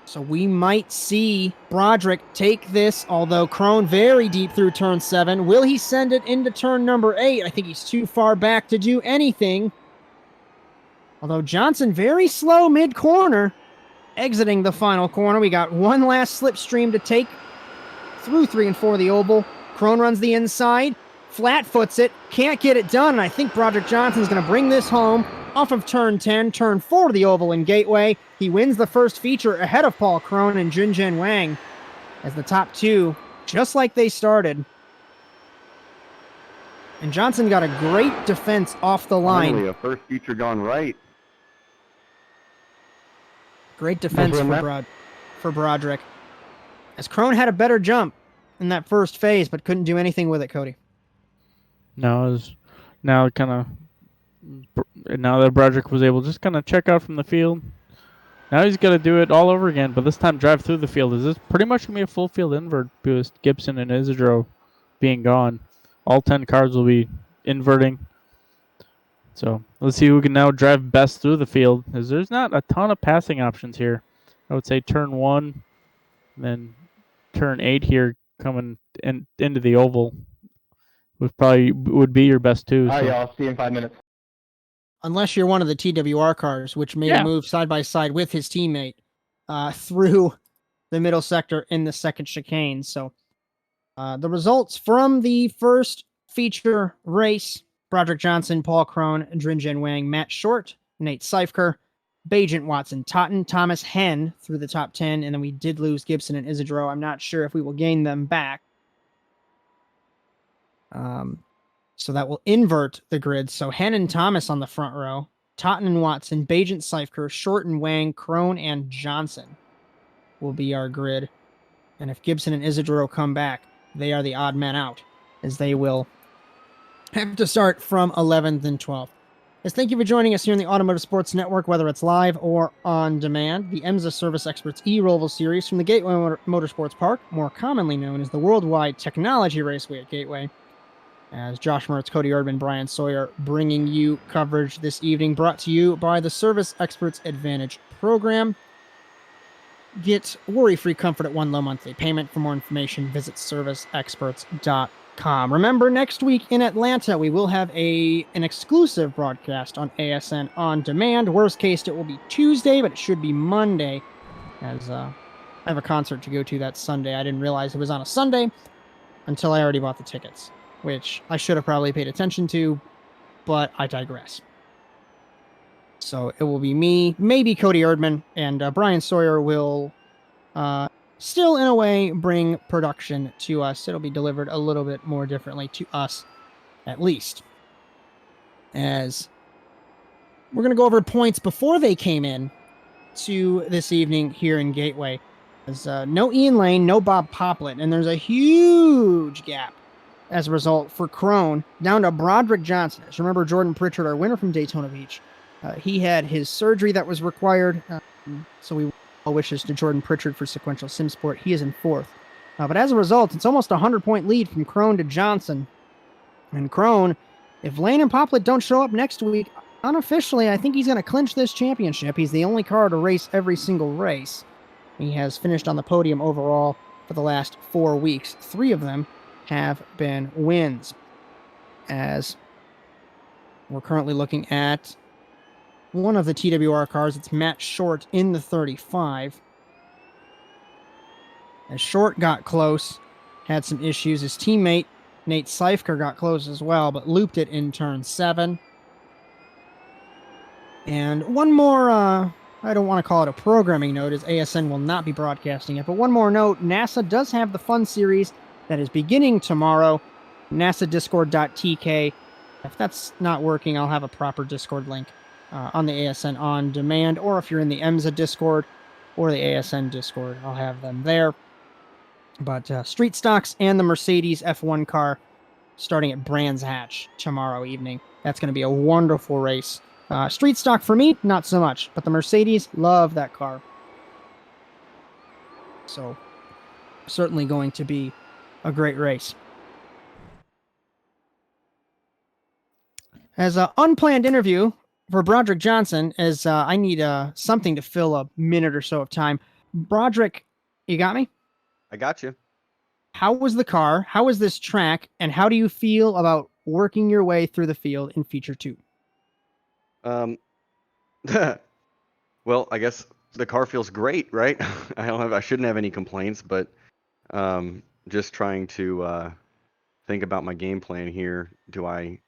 So we might see Broderick take this, although Krone very deep through turn 7. Will he send it into turn number 8? I think he's too far back to do anything. Although Johnson very slow mid-corner, exiting the final corner. We got one last slipstream to take through 3 and 4 of the oval. Krone runs the inside, flat foots it, can't get it done, and I think Broderick Johnson's going to bring this home off of turn 10, turn 4 of the oval in Gateway. He wins the first feature ahead of Paul Krone and Junjin Wang as the top 2, just like they started. And Johnson got a great defense off the line. Finally, a first feature gone right. Great defense for Broderick. As Krone had a better jump in that first phase, but couldn't do anything with it, Cody. No, it was now that Broderick was able to just kind of check out from the field. Now he's got to do it all over again, but this time drive through the field. Is this pretty much going to be a full field invert with Gibson and Isidro being gone? All 10 cars will be inverting. So let's see who can now drive best through the field, as there's not a ton of passing options here. I would say turn 1, then turn 8 here coming into the oval would be your best 2. All right, y'all. See you in 5 minutes. Unless you're one of the TWR cars, which made a move side by side with his teammate through the middle sector in the second chicane. So the results from the first feature race: Broderick Johnson, Paul Krone, Drinjen Wang, Matt Short, Nate Seifker, Bajent Watson, Totten, Thomas Henn through the top 10, and then we did lose Gibson and Isidro. I'm not sure if we will gain them back. So that will invert the grid. So Henn and Thomas on the front row, Totten and Watson, Bajent, Seifker, Short and Wang, Krone and Johnson will be our grid. And if Gibson and Isidro come back, they are the odd men out, as they will have to start from 11th and 12th. Yes, thank you for joining us here in the Automotive Sports Network, whether it's live or on demand. The EMSA Service Experts eRoval Series from the Gateway Motorsports Park, more commonly known as the Worldwide Technology Raceway at Gateway. As Josh Mertz, Cody Erdmann, Bryan Sawyer bringing you coverage this evening, brought to you by the Service Experts Advantage Program. Get worry-free comfort at one low monthly payment. For more information, visit serviceexperts.com. Remember, next week in Atlanta, we will have an exclusive broadcast on ASN On Demand. Worst case, it will be Tuesday, but it should be Monday, as I have a concert to go to that Sunday. I didn't realize it was on a Sunday until I already bought the tickets, which I should have probably paid attention to, but I digress. So it will be me, maybe Cody Erdmann, and Bryan Sawyer will still, in a way, bring production to us. It'll be delivered a little bit more differently to us, at least. As we're going to go over points before they came in to this evening here in Gateway. There's no Ian Lane, no Bob Poplet, and there's a huge gap as a result for Krone down to Broderick Johnson. As remember, Jordan Pritchard, our winner from Daytona Beach, He had his surgery that was required, so we all wishes to Jordan Pritchard for sequential sim sport. He is in 4th. But as a result, it's almost a 100-point lead from Crone to Johnson. And Crone, if Lane and Poplet don't show up next week, unofficially, I think he's going to clinch this championship. He's the only car to race every single race. He has finished on the podium overall for the last 4 weeks. 3 of them have been wins. As we're currently looking at one of the TWR cars. It's Matt Short in the 35. As Short got close, had some issues. His teammate, Nate Seifker, got close as well, but looped it in turn 7. And one more, I don't want to call it a programming note, as ASN will not be broadcasting it, but one more note, NASA does have the Fun Series that is beginning tomorrow, nasadiscord.tk. If that's not working, I'll have a proper Discord link on the ASN On Demand, or if you're in the EMSA Discord or the ASN Discord, I'll have them there. But Street Stocks and the Mercedes F1 car starting at Brands Hatch tomorrow evening. That's going to be a wonderful race. Street Stock for me, not so much, but the Mercedes, love that car. So, certainly going to be a great race. As an unplanned interview for Broderick Johnson, as I need something to fill a minute or so of time. Broderick, you got me? I got you. How was the car? How was this track? And how do you feel about working your way through the field in Feature 2? Well, I guess the car feels great, right? I shouldn't have any complaints, but just trying to think about my game plan here. Do I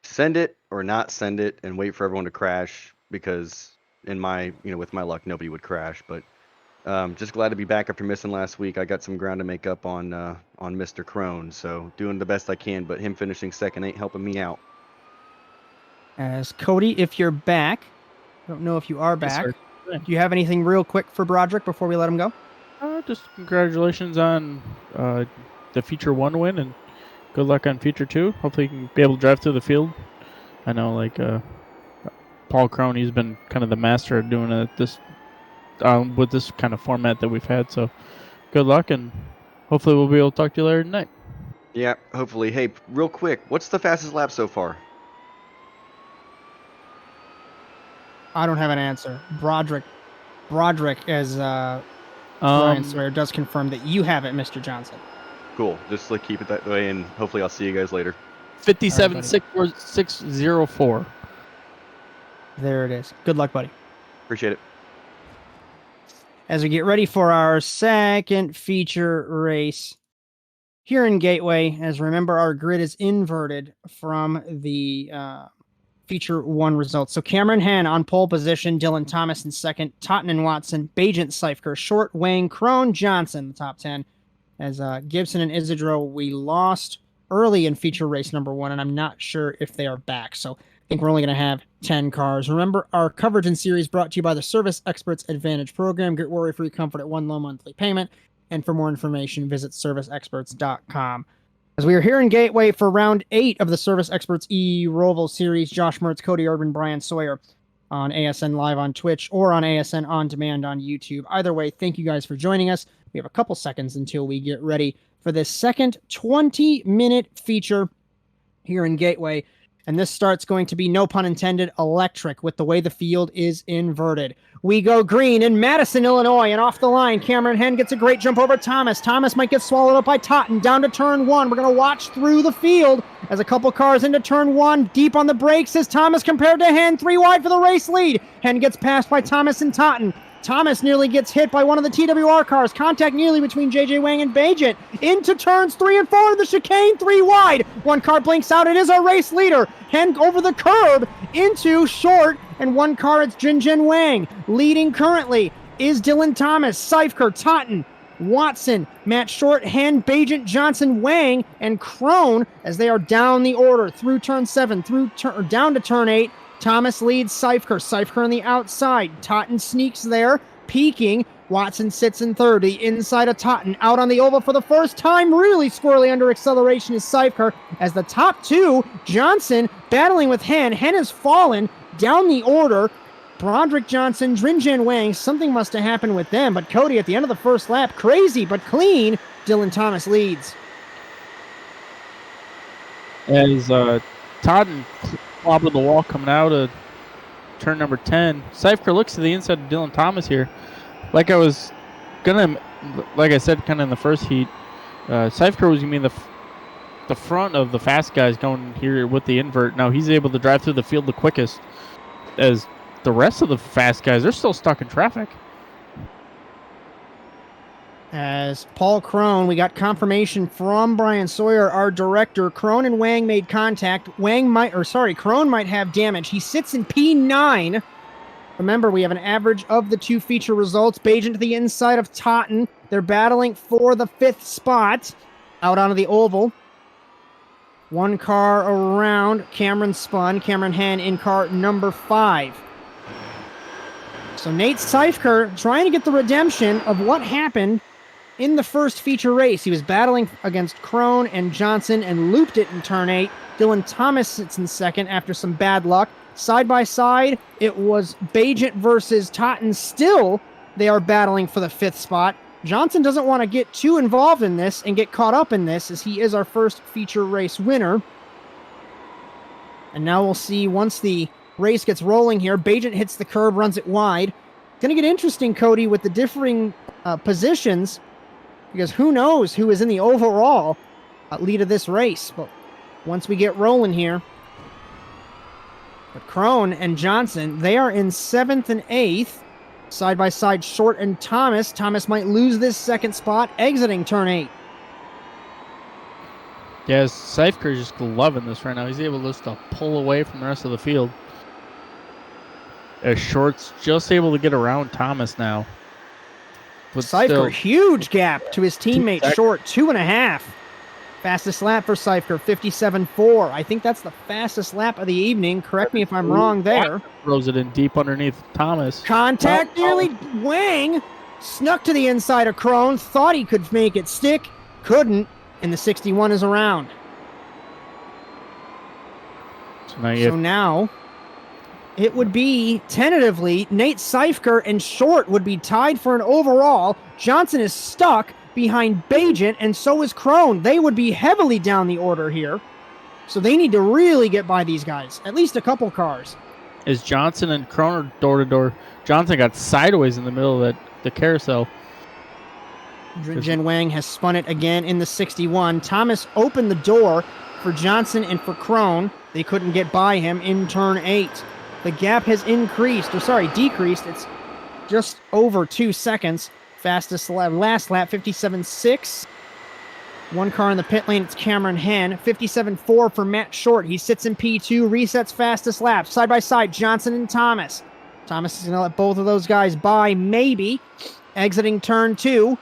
send it or not send it and wait for everyone to crash? Because with my luck, nobody would crash. But just glad to be back after missing last week. I got some ground to make up on Mr. Crone, so doing the best I can. But him finishing second ain't helping me out. As Cody, if you're back, I don't know if you are back. Yes, Do you have anything real quick for Broderick before we let him go? Just congratulations on the Feature 1 win, and good luck on Feature 2. Hopefully you can be able to drive through the field. I know, Paul Crone, he's been kind of the master of doing it with this kind of format that we've had. So good luck, and hopefully we'll be able to talk to you later tonight. Yeah, hopefully. Hey, real quick, what's the fastest lap so far? I don't have an answer. Broderick, as Bryan Sawyer does confirm that you have it, Mr. Johnson. Cool. Just keep it that way, and hopefully I'll see you guys later. 57.604. There it is. Good luck, buddy. Appreciate it. As we get ready for our second feature race here in Gateway, as remember, our grid is inverted from the Feature 1 results. So Cameron Henn on pole position, Dylan Thomas in second, Totten and Watson, Bajent, Seifker, Short, Wang, Crone, Johnson, the top 10. As Gibson and Isidro, we lost early in feature race number 1, and I'm not sure if they are back. So I think we're only going to have 10 cars. Remember, our coverage and series brought to you by the Service Experts Advantage Program. Get worry-free comfort at one low monthly payment. And for more information, visit serviceexperts.com. As we are here in Gateway for round 8 of the Service Experts eRoval series, Josh Mertz, Cody, Erdmann, Bryan, Sawyer on ASN Live on Twitch or on ASN On Demand on YouTube. Either way, thank you guys for joining us. We have a couple seconds until we get ready for this second 20-minute feature here in Gateway. And this start's going to be, no pun intended, electric with the way the field is inverted. We go green in Madison, Illinois, and off the line, Cameron Henn gets a great jump over Thomas. Thomas might get swallowed up by Totten down to turn 1. We're going to watch through the field as a couple cars into turn 1. Deep on the brakes is Thomas compared to Henn. 3 wide for the race lead. Henn gets passed by Thomas and Totten. Thomas nearly gets hit by one of the TWR cars. Contact nearly between JJ Wang and Bajent. Into turns 3 and 4 of the chicane, 3 wide. One car blinks out. It is our race leader. Henn over the curb into Short, and one car, it's Jinjin Wang. Leading currently is Dylan Thomas, Seifker, Totten, Watson, Matt Short, Henn, Bajent, Johnson, Wang, and Crone as they are down the order through turn 7, down to turn 8. Thomas leads Seifker on the outside. Totten sneaks there, peeking. Watson sits in third. The inside of Totten. Out on the oval for the first time. Really squirrely under acceleration is Seifker. As the top 2, Johnson battling with Henn. Henn has fallen down the order. Broderick Johnson, Drinjan Wang, something must have happened with them, but Cody at the end of the first lap, crazy but clean, Dylan Thomas leads. As Totten clobbering the wall coming out of turn number 10, Seifker looks to the inside of Dylan Thomas here. Like I said, kind of in the first heat, Seifker was going to be the front of the fast guys going here with the invert. Now he's able to drive through the field the quickest, as the rest of the fast guys, they're still stuck in traffic. As Paul Krohn, we got confirmation from Bryan Sawyer, our director. Krohn and Wang made contact. Krohn might have damage. He sits in P9. Remember, we have an average of the two feature results. Bajan to the inside of Totten. They're battling for the 5th spot out onto the oval. One car around. Cameron spun. Cameron Henn in car number 5. So Nate Seifker trying to get the redemption of what happened in the first feature race. He was battling against Krohn and Johnson and looped it in turn 8. Dylan Thomas sits in second after some bad luck. Side by side, it was Bajan versus Totten. Still, they are battling for the 5th spot. Johnson doesn't want to get too involved in this and get caught up in this, as he is our first feature race winner. And now we'll see once the race gets rolling here. Bajan hits the curb, runs it wide. Going to get interesting, Cody, with the differing positions, because who knows who is in the overall lead of this race. But once we get rolling here, but Krohn and Johnson, they are in 7th and 8th. Side by side, Short and Thomas. Thomas might lose this 2nd spot, exiting turn 8. Yeah, Seifker is just loving this right now. He's able just to pull away from the rest of the field. As Short's just able to get around Thomas now. But Seifker, still, huge gap to his teammate Short, 2.5. Fastest lap for Seifker, 57.4. I think that's the fastest lap of the evening. Correct me if I'm wrong there. Throws it in deep underneath Thomas. Contact nearly. Wang snuck to the inside of Krohn. Thought he could make it stick. Couldn't. And the 61 is around. So now it would be, tentatively, Nate Seifker and Short would be tied for an overall. Johnson is stuck behind Bajan, and so is Krohn. They would be heavily down the order here. So they need to really get by these guys. At least a couple cars. As Johnson and Krohn are door-to-door, Johnson got sideways in the middle of the carousel. Jen Wang has spun it again in the 61. Thomas opened the door for Johnson and for Krohn. They couldn't get by him in turn 8. The gap has decreased. It's just over 2 seconds. Fastest lap, last lap, 57.6. One car in the pit lane, it's Cameron Henn. 57.4 for Matt Short. He sits in P2, resets fastest lap. Side by side, Johnson and Thomas. Thomas is going to let both of those guys by, maybe. Exiting turn 2.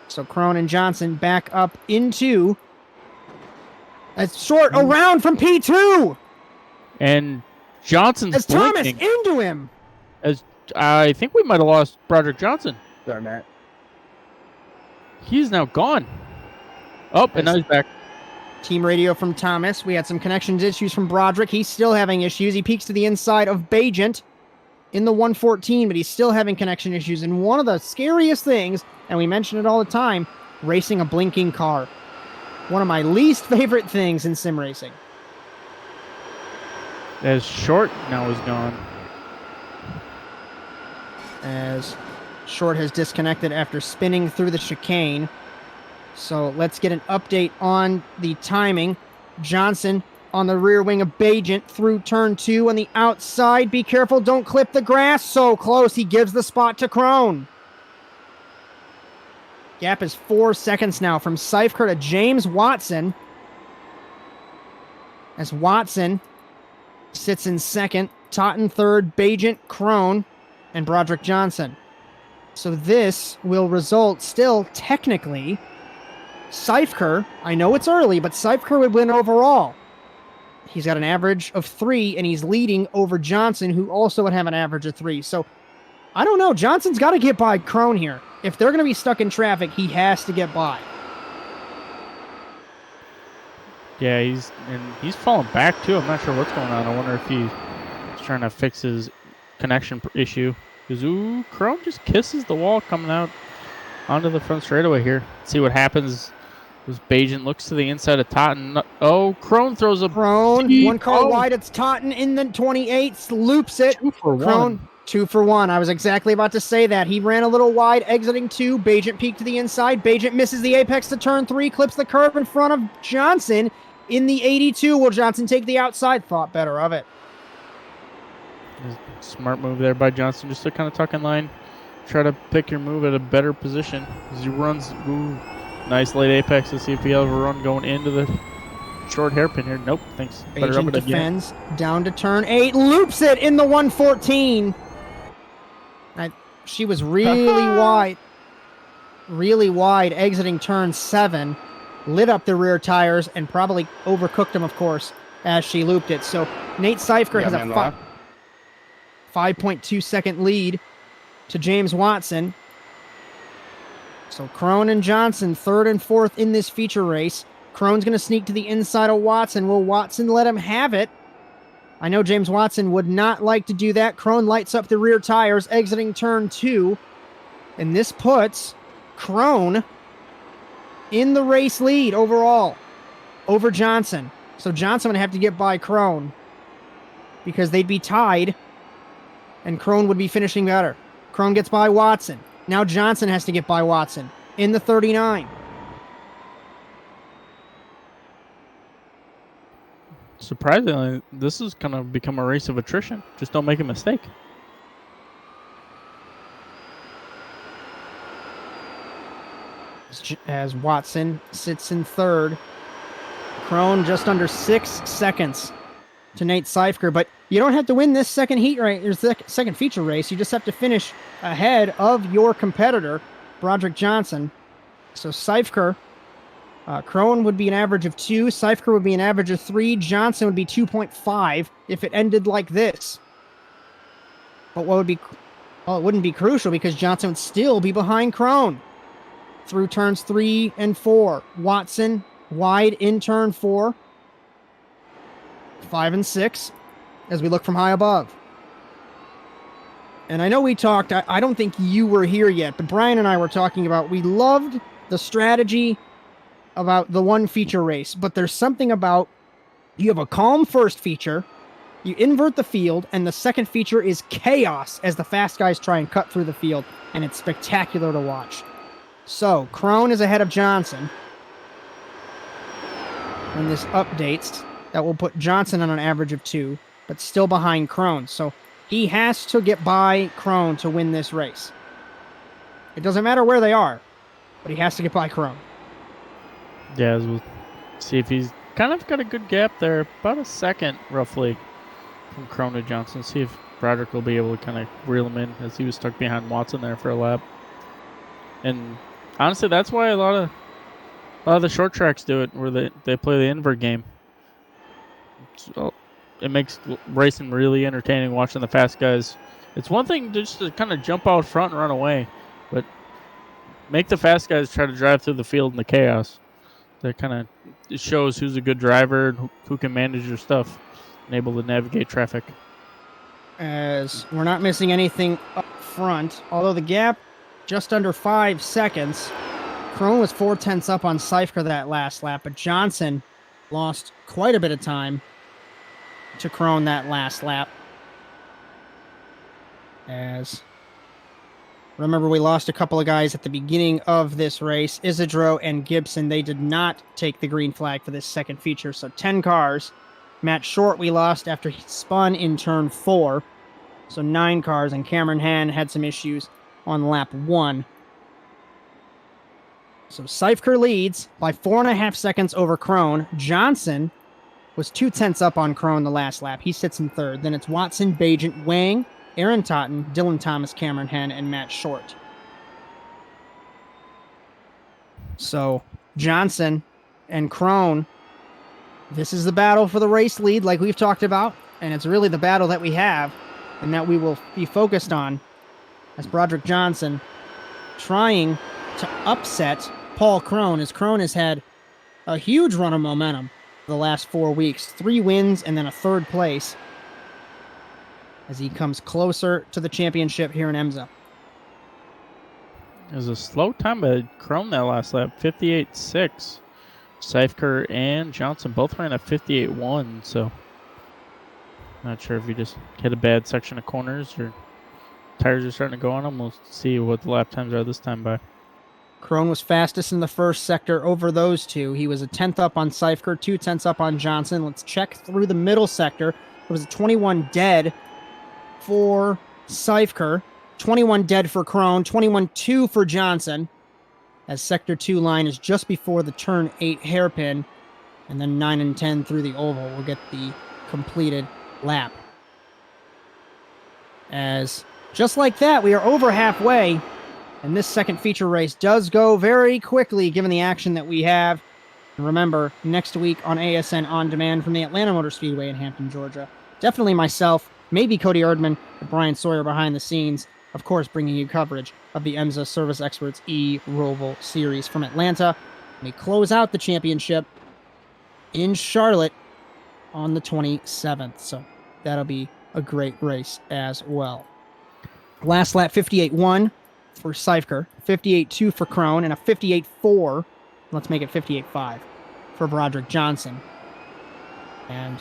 So Krohn and Johnson back up into. That's Short around from P2. And Johnson's as blinking. Thomas into him. As I think we might have lost Broderick Johnson. Sorry, Matt. He's now gone. Oh, and now he's back. Team radio from Thomas. We had some connections issues from Broderick. He's still having issues. He peeks to the inside of Bajant in the 114, but he's still having connection issues. And one of the scariest things, and we mention it all the time, racing a blinking car. One of my least favorite things in sim racing. As Short now is gone. As Short has disconnected after spinning through the chicane. So let's get an update on the timing. Johnson on the rear wing of Bajant through turn 2 on the outside. Be careful, don't clip the grass. So close, he gives the spot to Krohn. Gap is 4 seconds now from Seifker to James Watson. As Watson sits in second, Totten third, Bajant, Krohn, and Broderick Johnson. So this will result still technically Seifker, I know it's early, but Seifker would win overall. He's got an average of 3, and he's leading over Johnson, who also would have an average of 3. So, I don't know. Johnson's got to get by Krohn here. If they're going to be stuck in traffic, he has to get by. Yeah, he's falling back, too. I'm not sure what's going on. I wonder if he's trying to fix his connection issue. Because, Crone just kisses the wall coming out onto the front straightaway here. See what happens. As Bajan looks to the inside of Totten. Oh, Crone throws a Crone, deep, one car wide. It's Totten in the 28th, loops it. 2 for 1. Crone, 2 for 1. I was exactly about to say that. He ran a little wide, exiting 2. Bajent peaked to the inside. Bajent misses the apex to turn 3, clips the curb in front of Johnson in the 82. Will Johnson take the outside? Thought better of it. Smart move there by Johnson, just to kind of tuck in line. Try to pick your move at a better position as he runs. Nice late apex to see if he has a run going into the short hairpin here. Nope, thanks. Bajent defends down to turn 8, loops it in the 114. She was really wide, exiting turn 7, lit up the rear tires, and probably overcooked them, of course, as she looped it. So Nate Seifker has a 5.2 second lead to James Watson. So Crone and Johnson, 3rd and 4th in this feature race. Crone's going to sneak to the inside of Watson. Will Watson let him have it? I know James Watson would not like to do that. Crone lights up the rear tires, exiting turn 2. And this puts Crone in the race lead overall over Johnson. So Johnson would have to get by Crone because they'd be tied and Crone would be finishing better. Crone gets by Watson. Now Johnson has to get by Watson in the 39. Surprisingly, this is going to become a race of attrition. Just don't make a mistake. As Watson sits in 3rd. Crone just under 6 seconds to Nate Seifker, but you don't have to win this second heat race, or second feature race. You just have to finish ahead of your competitor, Broderick Johnson. So Seifker, Crone would be an average of 2, Seifker would be an average of 3, Johnson would be 2.5 if it ended like this. But what would be, well, it wouldn't be crucial because Johnson would still be behind Crone through turns 3 and 4. Watson wide in turn 4, 5 and 6 as we look from high above. And I know we talked, I don't think you were here yet, but Bryan and I were talking about, we loved the strategy about the one feature race, but there's something about, you have a calm first feature, you invert the field, and the second feature is chaos as the fast guys try and cut through the field, and it's spectacular to watch. So, Crone is ahead of Johnson. When this updates, that will put Johnson on an average of 2, but still behind Crone. So he has to get by Crone to win this race. It doesn't matter where they are, but he has to get by Crone. Yeah, we'll see if he's kind of got a good gap there, about a second roughly from Crone to Johnson. See if Broderick will be able to kind of reel him in as he was stuck behind Watson there for a lap. And honestly, that's why a lot of the short tracks do it, where they play the invert game. So it makes racing really entertaining watching the fast guys. It's one thing just to kind of jump out front and run away, but make the fast guys try to drive through the field in the chaos. That kind of it shows who's a good driver and who can manage your stuff and able to navigate traffic. As we're not missing anything up front, although the gap just under 5 seconds. Crone was 4/10 up on Seifker that last lap, but Johnson lost quite a bit of time to Crone that last lap. As remember, we lost a couple of guys at the beginning of this race. Isidro and Gibson, they did not take the green flag for this second feature, so 10 cars. Matt Short we lost after he spun in turn 4, so 9 cars, and Cameron Han had some issues on lap 1. So Seifker leads by 4.5 seconds over Crone. Johnson was 2/10 up on Crone the last lap. He sits in 3rd. Then it's Watson, Bajent, Wang, Aaron Totten, Dylan Thomas, Cameron Han, and Matt Short. So Johnson and Crone, this is the battle for the race lead like we've talked about, and it's really the battle that we have and that we will be focused on as Broderick Johnson trying to upset Paul Crone, as Crone has had a huge run of momentum the last 4 weeks. 3 wins and then a 3rd place. as he comes closer to the championship here in EMSA. It was a slow time by Crone that last lap, 58.6. Seifker and Johnson both ran a 58.1, so not sure if he just hit a bad section of corners or tires are starting to go on them. We'll see what the lap times are this time by. Crone was fastest in the first sector over those two. He was a 10th up on Seifker, 2 tenths up on Johnson. Let's check through the middle sector. It was a 21 dead for Seifker, 21 dead for Crone, 21.2 for Johnson, as sector 2 line is just before the turn 8 hairpin, and then 9 and 10 through the oval will get the completed lap. As just like that, we are over halfway, and this second feature race does go very quickly given the action that we have. And remember, next week on ASN On Demand from the Atlanta Motor Speedway in Hampton, Georgia, definitely myself, maybe Cody Erdmann, and Bryan Sawyer behind the scenes, of course, bringing you coverage of the EMSA Service Experts eRoval Series from Atlanta. We close out the championship in Charlotte on the 27th, so that'll be a great race as well. Last lap, 58.1 for Seifker, 58.2 for Crone, and a 58.4, let's make it 58.5, for Broderick Johnson. And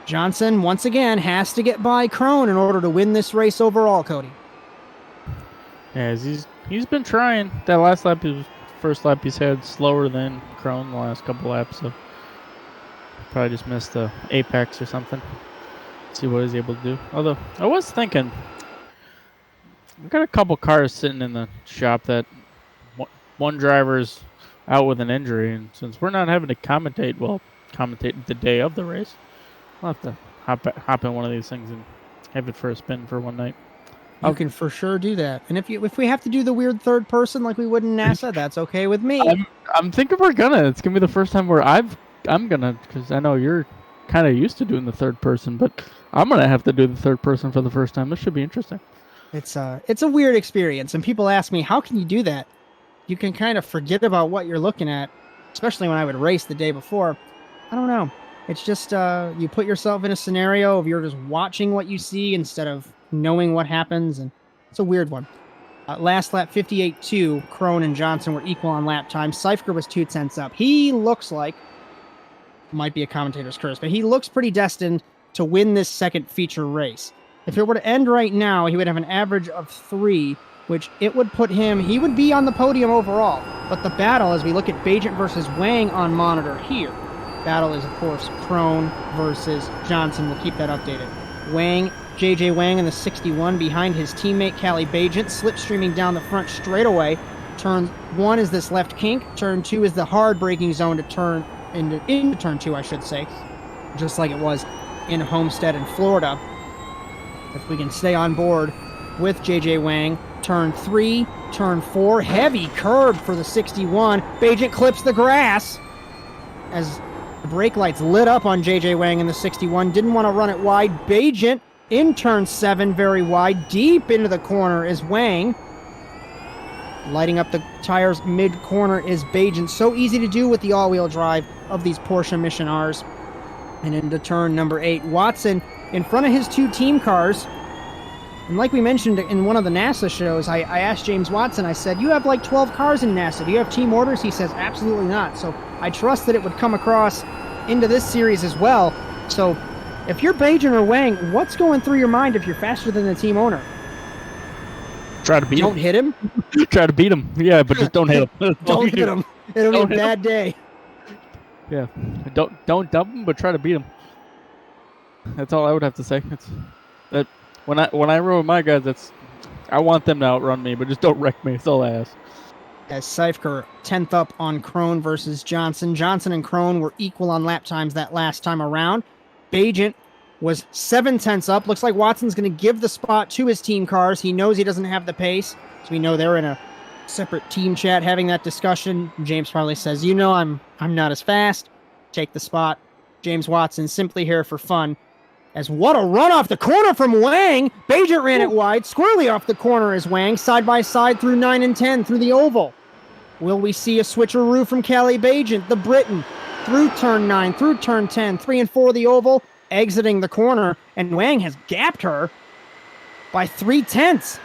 Johnson, once again, has to get by Crone in order to win this race overall, Cody. Yeah, he's been trying. That last lap, first lap he's had slower than Crone the last couple laps, so probably just missed the apex or something. See what he's able to do. Although, I was thinking, we've got a couple cars sitting in the shop that one driver's out with an injury, and since we're not having to commentate the day of the race, I'll have to hop in one of these things and have it for a spin for one night. You can for sure do that. And if we have to do the weird third person like we would in NASA, that's okay with me. I'm thinking we're gonna. It's gonna be the first time where I'm gonna, because I know you're kind of used to doing the third person, but I'm gonna have to do the third person for the first time. This should be interesting. It's a weird experience, and people ask me, how can you do that? You can kind of forget about what you're looking at, especially when I would race the day before. I don't know. It's just you put yourself in a scenario of you're just watching what you see instead of knowing what happens, and it's a weird one. Last lap, 58.2. Crone and Johnson were equal on lap time. Seifker was 2 tenths up. He looks like, might be a commentator's curse, but he looks pretty destined to win this second feature race. If it were to end right now, he would have an average of 3, which it would put him, he would be on the podium overall. But the battle, as we look at Bagent versus Wang on monitor here, battle is, of course, Crone versus Johnson. We'll keep that updated. JJ Wang in the 61 behind his teammate Callie Bagent, slipstreaming down the front straightaway. Turn 1 is this left kink. Turn 2 is the hard braking zone to turn into turn 2, I should say, just like it was in Homestead in Florida. If we can stay on board with JJ Wang. Turn 3, turn 4, heavy curb for the 61. Bagent clips the grass as the brake lights lit up on JJ Wang in the 61. Didn't want to run it wide. Bagent in turn 7, very wide. Deep into the corner is Wang. Lighting up the tires mid-corner is Bagent. So easy to do with the all-wheel drive of these Porsche Mission Rs. And into turn number 8, Watson in front of his 2 team cars. And like we mentioned in one of the NASA shows, I asked James Watson, I said, you have like 12 cars in NASA. Do you have team orders? He says, absolutely not. So I trust that it would come across into this series as well. So if you're Bagent or Wang, what's going through your mind if you're faster than the team owner? Try to beat him. Don't hit him? Try to beat him. Yeah, but just don't hit him. Don't hit him. It'll be a bad day. Yeah. Don't dump him, but try to beat him. That's all I would have to say. That when I row with my guys, I want them to outrun me, but just don't wreck me. That's all I ask. As Seifker 10th up on Crone versus Johnson. Johnson and Crone were equal on lap times that last time around. Bagent was 7 tenths up. Looks like Watson's going to give the spot to his team cars. He knows he doesn't have the pace, so we know they're in a separate team chat having that discussion. James probably says, you know, I'm not as fast. Take the spot. James Watson simply here for fun. As what a run off the corner from Wang. Bagent ran it wide. Squarely off the corner is Wang. Side by side through 9 and 10 through the oval. Will we see a switcheroo from Callie Bagent, the Briton, through turn 9, through turn 10, 3 and 4 the oval, exiting the corner, and Wang has gapped her by 0.3.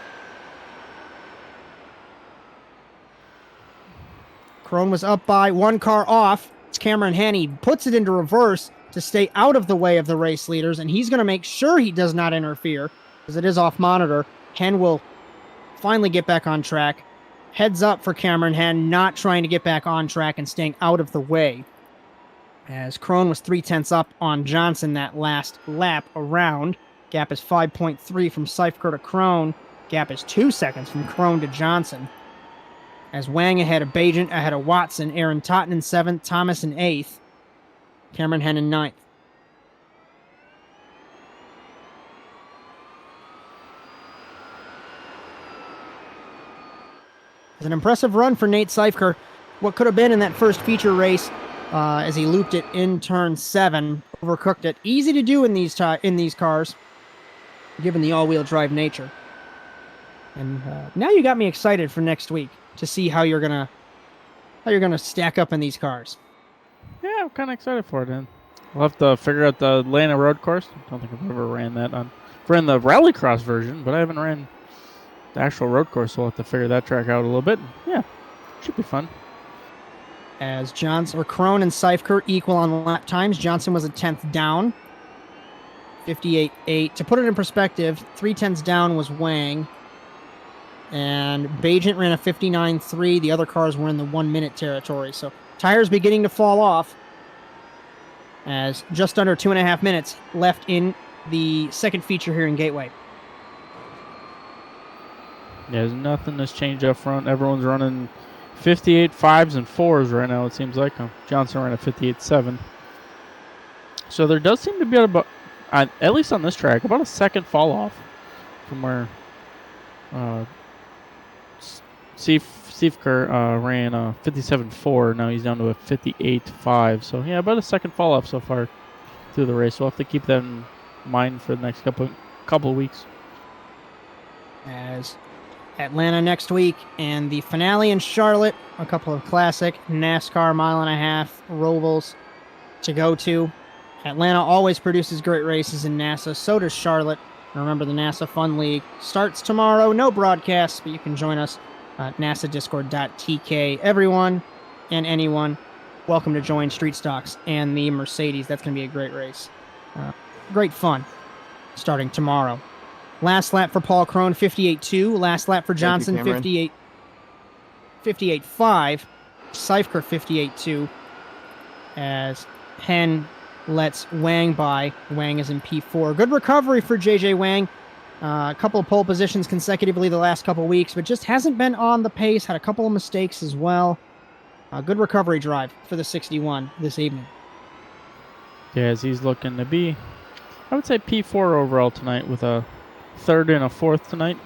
Crone was up by one car off. It's Cameron Henney, puts it into reverse to stay out of the way of the race leaders, and he's going to make sure he does not interfere, because it is off monitor. Hen will finally get back on track. Heads up for Cameron Hen, not trying to get back on track and staying out of the way, as Crone was 0.3 up on Johnson that last lap around. Gap is 5.3 from Seifker to Crone. Gap is 2 seconds from Crone to Johnson. As Wang ahead of Bajent, ahead of Watson, Aaron Totten in 7th, Thomas in 8th, Cameron Hen in 9th. It's an impressive run for Nate Seifker. What could have been in that first feature race, as he looped it in turn 7, overcooked it. Easy to do in these cars, given the all-wheel drive nature. And now you got me excited for next week to see how you're gonna stack up in these cars. Yeah, I'm kind of excited for it. And we'll have to figure out the Atlanta road course. I don't think I've ever ran that on. I've ran the rallycross version, but I haven't ran the actual road course, so we'll have to figure that track out a little bit. Yeah, should be fun. As Crone and Seifker equal on lap times, Johnson was a 10th down, 58.8. To put it in perspective, 0.3 down was Wang, and Bajent ran a 59.3. The other cars were in the 1 minute territory, so tires beginning to fall off, as just under 2.5 minutes left in the second feature here in Gateway. Yeah, there's nothing that's changed up front. Everyone's running 58 5s and 4s right now, it seems like. Johnson ran a 58.7. So there does seem to be about, at least on this track, about a second fall off from where Seifker ran a 57.4. Now he's down to a 58.5. So yeah, about a second fall off so far through the race. We'll have to keep that in mind for the next couple of weeks. As Atlanta next week, and the finale in Charlotte, a couple of classic NASCAR mile-and-a-half rovals to go to. Atlanta always produces great races in NASA, so does Charlotte. And remember, the NASA Fun League starts tomorrow. No broadcasts, but you can join us at nasadiscord.tk. Everyone and anyone, welcome to join Street Stocks and the Mercedes. That's going to be a great race. Great fun starting tomorrow. Last lap for Paul Crone, 58.2. Last lap for Johnson, 58.5. Seifker, 58.2. As Hen lets Wang by. Wang is in P4. Good recovery for JJ Wang. A couple of pole positions consecutively the last couple of weeks, but just hasn't been on the pace. Had a couple of mistakes as well. Good recovery drive for the 61 this evening. Yeah, as he's looking to be, I would say P4 overall tonight with a 3rd and a 4th tonight.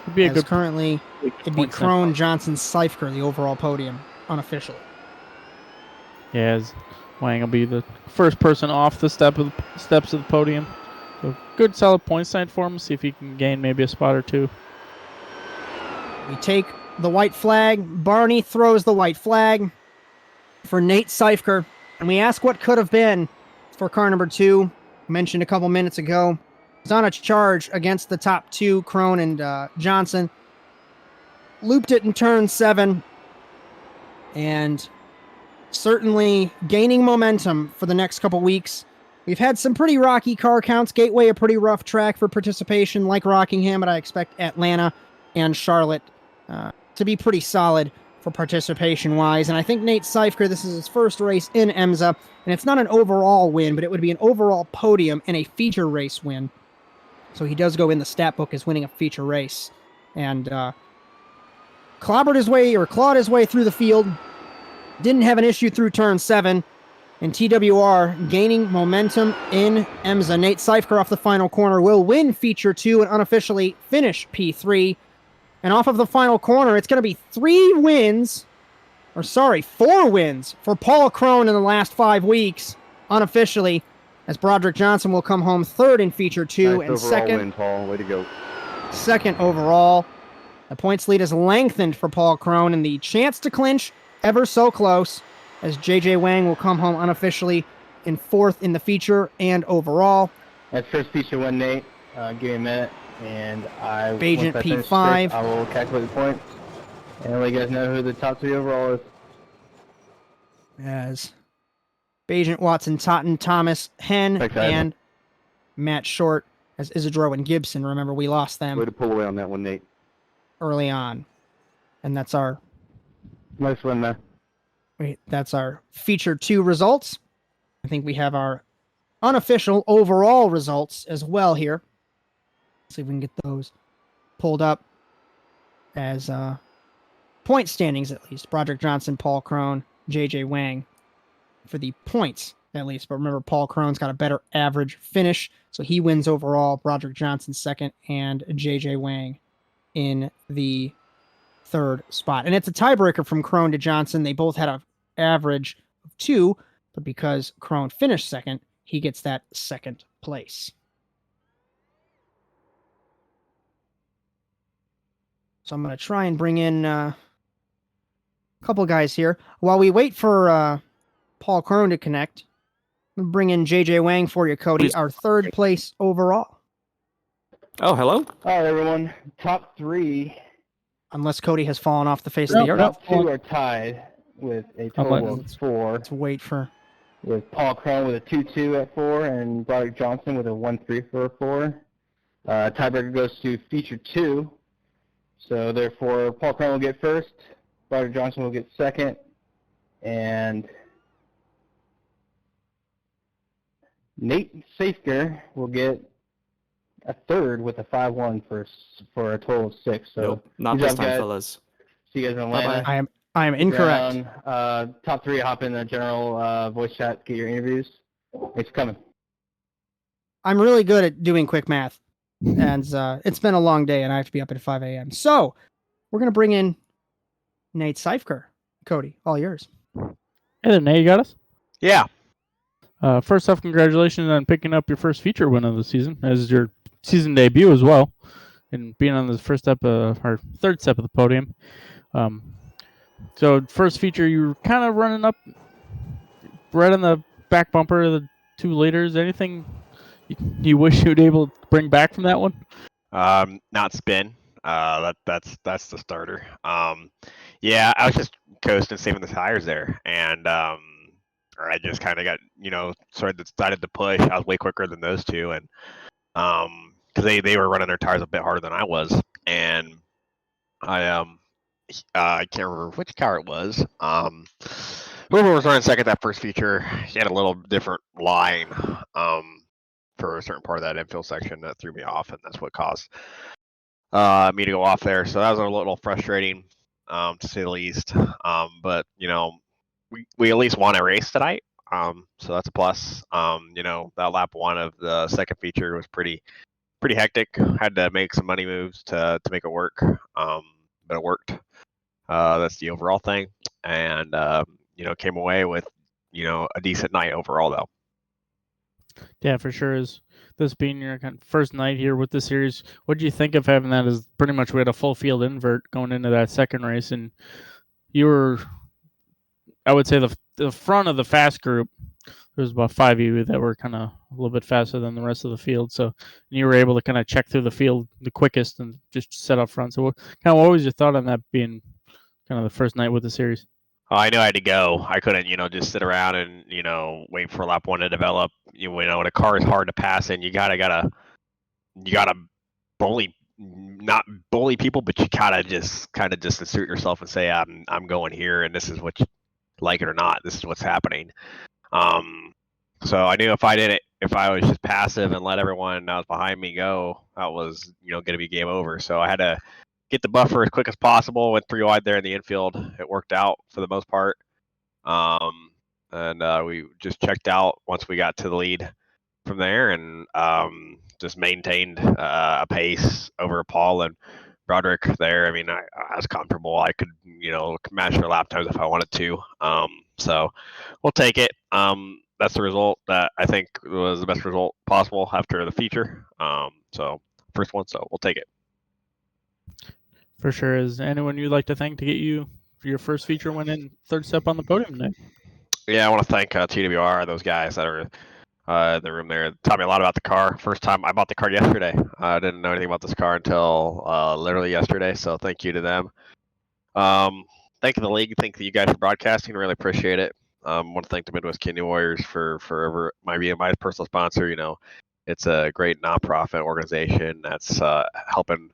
It'd be a good. Currently, it'd be Crone, Johnson, Seifker, the overall podium, unofficially. Yeah, as Wang will be the first person off the steps of the podium. So good, solid point sign for him. See if he can gain maybe a spot or two. We take the white flag. Barney throws the white flag for Nate Seifker, and we ask what could have been for car number 2. Mentioned a couple minutes ago. He's on a charge against the top 2, Crone and Johnson. Looped it in turn 7. And certainly gaining momentum for the next couple weeks. We've had some pretty rocky car counts. Gateway, a pretty rough track for participation, like Rockingham, but I expect Atlanta and Charlotte to be pretty solid for participation-wise. And I think Nate Seifker, this is his first race in EMSA, and it's not an overall win, but it would be an overall podium and a feature race win. So he does go in the stat book as winning a feature race. And clawed his way through the field. Didn't have an issue through turn 7. And TWR gaining momentum in EMSA. Nate Seifker off the final corner will win feature 2 and unofficially finish P3. And off of the final corner, it's going to be 4 wins for Paul Crone in the last 5 weeks, unofficially, as Broderick Johnson will come home 3rd in feature 2 nice and second. Win, Paul. Way to go. Second overall. The points lead is lengthened for Paul Crone, and the chance to clinch ever so close, as JJ Wang will come home unofficially in fourth in the feature and overall. That's first feature win, Nate. Give me a minute, and Bajent once I finish P5. this, I will calculate the points and let you guys know who the top 3 overall is. As Bajent, Watson, Totten, Thomas, Henn, Okay. and Matt Short as Isidro and Gibson. Remember, we lost them Way to pull away on that one, Nate. early on. And that's our Nice win there. that's our feature 2 results. I think we have our unofficial overall results as well here. Let's see if we can get those pulled up as point standings at least. Broderick Johnson, Paul Crone, JJ Wang for the points at least. But remember, Paul Crone's got a better average finish, so he wins overall. Broderick Johnson second, and JJ Wang in the third spot. And it's a tiebreaker from Crone to Johnson. They both had an average of 2, but because Crone finished second, he gets that second place. So I'm going to try and bring in a couple guys here. While we wait for Paul Crone to connect, I'm going to bring in JJ Wang for you, Cody, our third place overall. Oh, hello. All right, everyone. Top 3. Unless Cody has fallen off the face of the earth. Top 2 are tied with a total of 4. Let's wait for... With Paul Crone with a 2-2 at 4 and Broderick Johnson with a 1-3 for 4. Tiebreaker goes to feature 2. So therefore, Paul Crone will get first, Broderick Johnson will get second, and Nate Safker will get a third with a 5-1 for a total of 6. So Nope, not good this job, time, guys. fellas. See you guys in Atlanta. Bye-bye. I am incorrect. Top 3, hop in the general voice chat, get your interviews. Thanks for coming. I'm really good at doing quick math, and it's been a long day, and I have to be up at 5 a.m. So we're going to bring in Nate Safker. Cody, all yours. Hey there, Nate. You got us? Yeah. First off, congratulations on picking up your first feature win of the season, as your season debut as well, and being on the first step or third step of the podium. So first feature, you were kind of running up right on the back bumper of the 2 leaders. Anything you wish you would be able to bring back from that one? Not spin. That's the starter. Yeah, I was just coasting, saving the tires there, and I just kind of got sort of decided to push. I was way quicker than those 2, and because they were running their tires a bit harder than I was, and I can't remember which car it was. Whoever was running second that first feature, he had a little different line for a certain part of that infill section that threw me off, and that's what caused me to go off there. So that was a little frustrating, to say the least. But we at least won a race tonight, so that's a plus. That lap 1 of the second feature was pretty hectic. Had to make some money moves to make it work, but it worked. That's the overall thing, and came away with a decent night overall though. Yeah, for sure. Is this being your kind of first night here with the series? What do you think of having that? As pretty much we had a full field invert going into that second race, and you were, I would say, the front of the fast group. There's about 5 of you that were kind of a little bit faster than the rest of the field. So you were able to kind of check through the field the quickest and just set up front. So what was your thought on that being kind of the first night with the series? Oh, I knew I had to go. I couldn't, just sit around and, wait for lap 1 to develop. When a car is hard to pass in, you gotta not bully people, but you gotta just kind of just assert yourself and say, I'm going here, and this is what you like it or not. This is what's happening. So I knew if I was just passive and let everyone that was behind me go, that was, going to be game over. So I had to get the buffer as quick as possible. Went 3 wide there in the infield. It worked out for the most part. And we just checked out once we got to the lead from there, and just maintained a pace over Paul and Broderick there. I mean, I was comfortable. I could, match their lap times if I wanted to. So we'll take it. That's the result that I think was the best result possible after the feature. So first one, so we'll take it. For sure. Is anyone you'd like to thank to get you for your first feature win in third step on the podium today? Yeah, I want to thank TWR, those guys that are in the room there. Taught me a lot about the car. First time I bought the car yesterday. I didn't know anything about this car until literally yesterday. So thank you to them. Thank you the league. Thank you guys for broadcasting. Really appreciate it. Want to thank the Midwest Kidney Warriors for forever being my personal sponsor. You know, it's a great nonprofit organization that's helping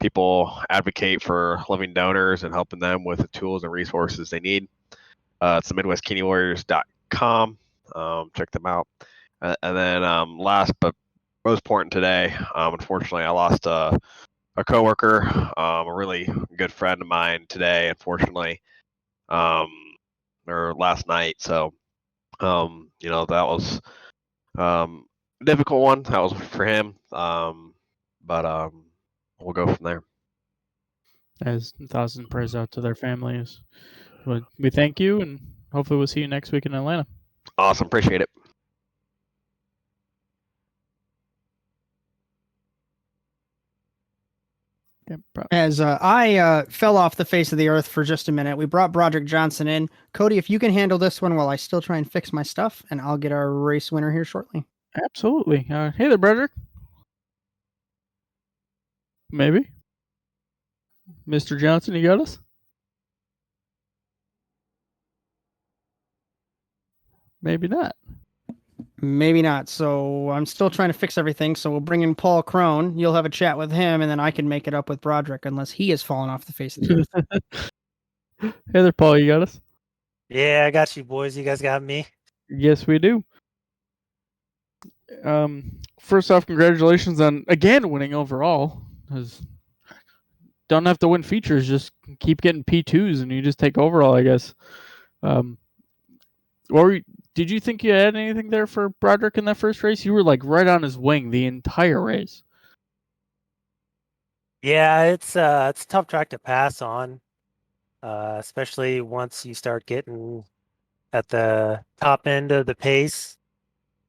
people advocate for living donors and helping them with the tools and resources they need. It's the MidwestKidneyWarriors.com. Check them out. And then last but most important today, unfortunately, I lost a coworker, a really good friend of mine today, unfortunately, or last night. So, you know, that was a difficult one. That was for him. But we'll go from there. As thoughts and prayers out to their families. But we thank you, and hopefully we'll see you next week in Atlanta. Awesome. Appreciate it. Yeah, As I fell off the face of the earth for just a minute, we brought Broderick Johnson in. Cody, if you can handle this one while I still try and fix my stuff, and I'll get our race winner here shortly. absolutely. Hey there, Broderick. Maybe. Mr. Johnson, you got us? Maybe not. Maybe not. So I'm still trying to fix everything. So we'll bring in Paul Crone. You'll have a chat with him, and then I can make it up with Broderick, unless he has fallen off the face of the earth. Hey there, Paul, you got us? Yeah, I got you, boys. You guys got me. Yes, we do. First off, congratulations on again winning overall. Don't have to win features, just keep getting P2s and you just take overall, I guess. Did you think you had anything there for Broderick in that first race? You were like right on his wing the entire race. Yeah, it's a tough track to pass on, especially once you start getting at the top end of the pace.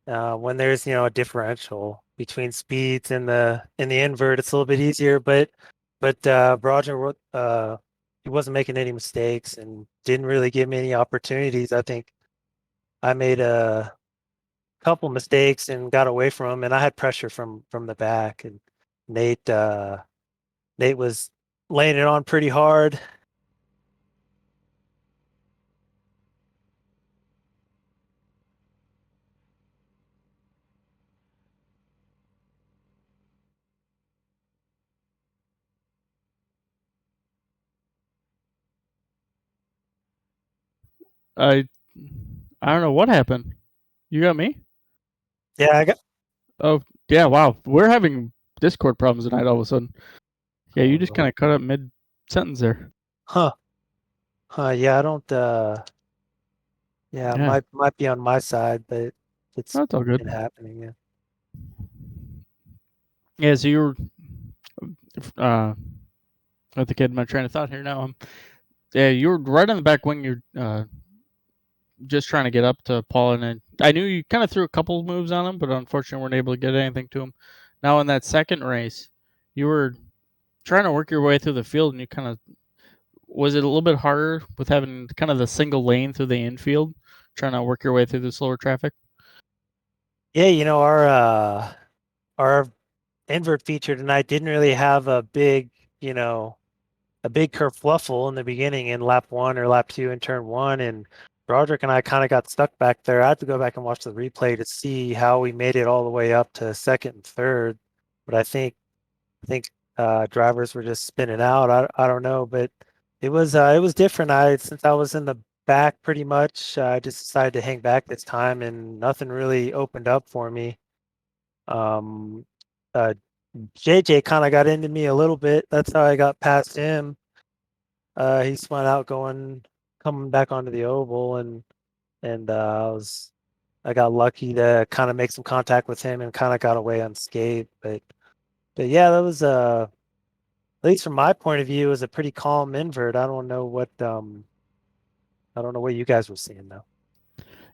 When there's a differential between speeds in the invert, it's a little bit easier. But Broderick, he wasn't making any mistakes and didn't really give me any opportunities. I think I made a couple mistakes and got away from him, and I had pressure from the back, and Nate was laying it on pretty hard. I don't know what happened. You got me? Yeah, I got. Oh, yeah, wow. We're having Discord problems tonight all of a sudden. Yeah, you just kind of cut up mid-sentence there. Huh. Yeah, I don't. Yeah, Yeah. might be on my side, but it's That's all good. been happening. Yeah. Yeah, so you were I think I had my train of thought here now. Yeah, you were right on the back wing. You're just trying to get up to Paul, and I knew you kind of threw a couple of moves on him, but unfortunately weren't able to get anything to him. Now in that second race, you were trying to work your way through the field, and you kind of was it a little bit harder with having kind of the single lane through the infield, trying to work your way through the slower traffic? Yeah, our invert feature tonight didn't really have a big kerfluffle in the beginning in lap 1 or lap 2 in turn 1, and Broderick and I kind of got stuck back there. I had to go back and watch the replay to see how we made it all the way up to second and third, but I think drivers were just spinning out. I don't know, but it was different. Since I was in the back pretty much, I just decided to hang back this time, and nothing really opened up for me. JJ kind of got into me a little bit. That's how I got past him. He spun out coming back onto the oval, and I got lucky to kind of make some contact with him and kind of got away unscathed. But yeah, that was at least from my point of view, it was a pretty calm invert. I don't know what you guys were seeing though.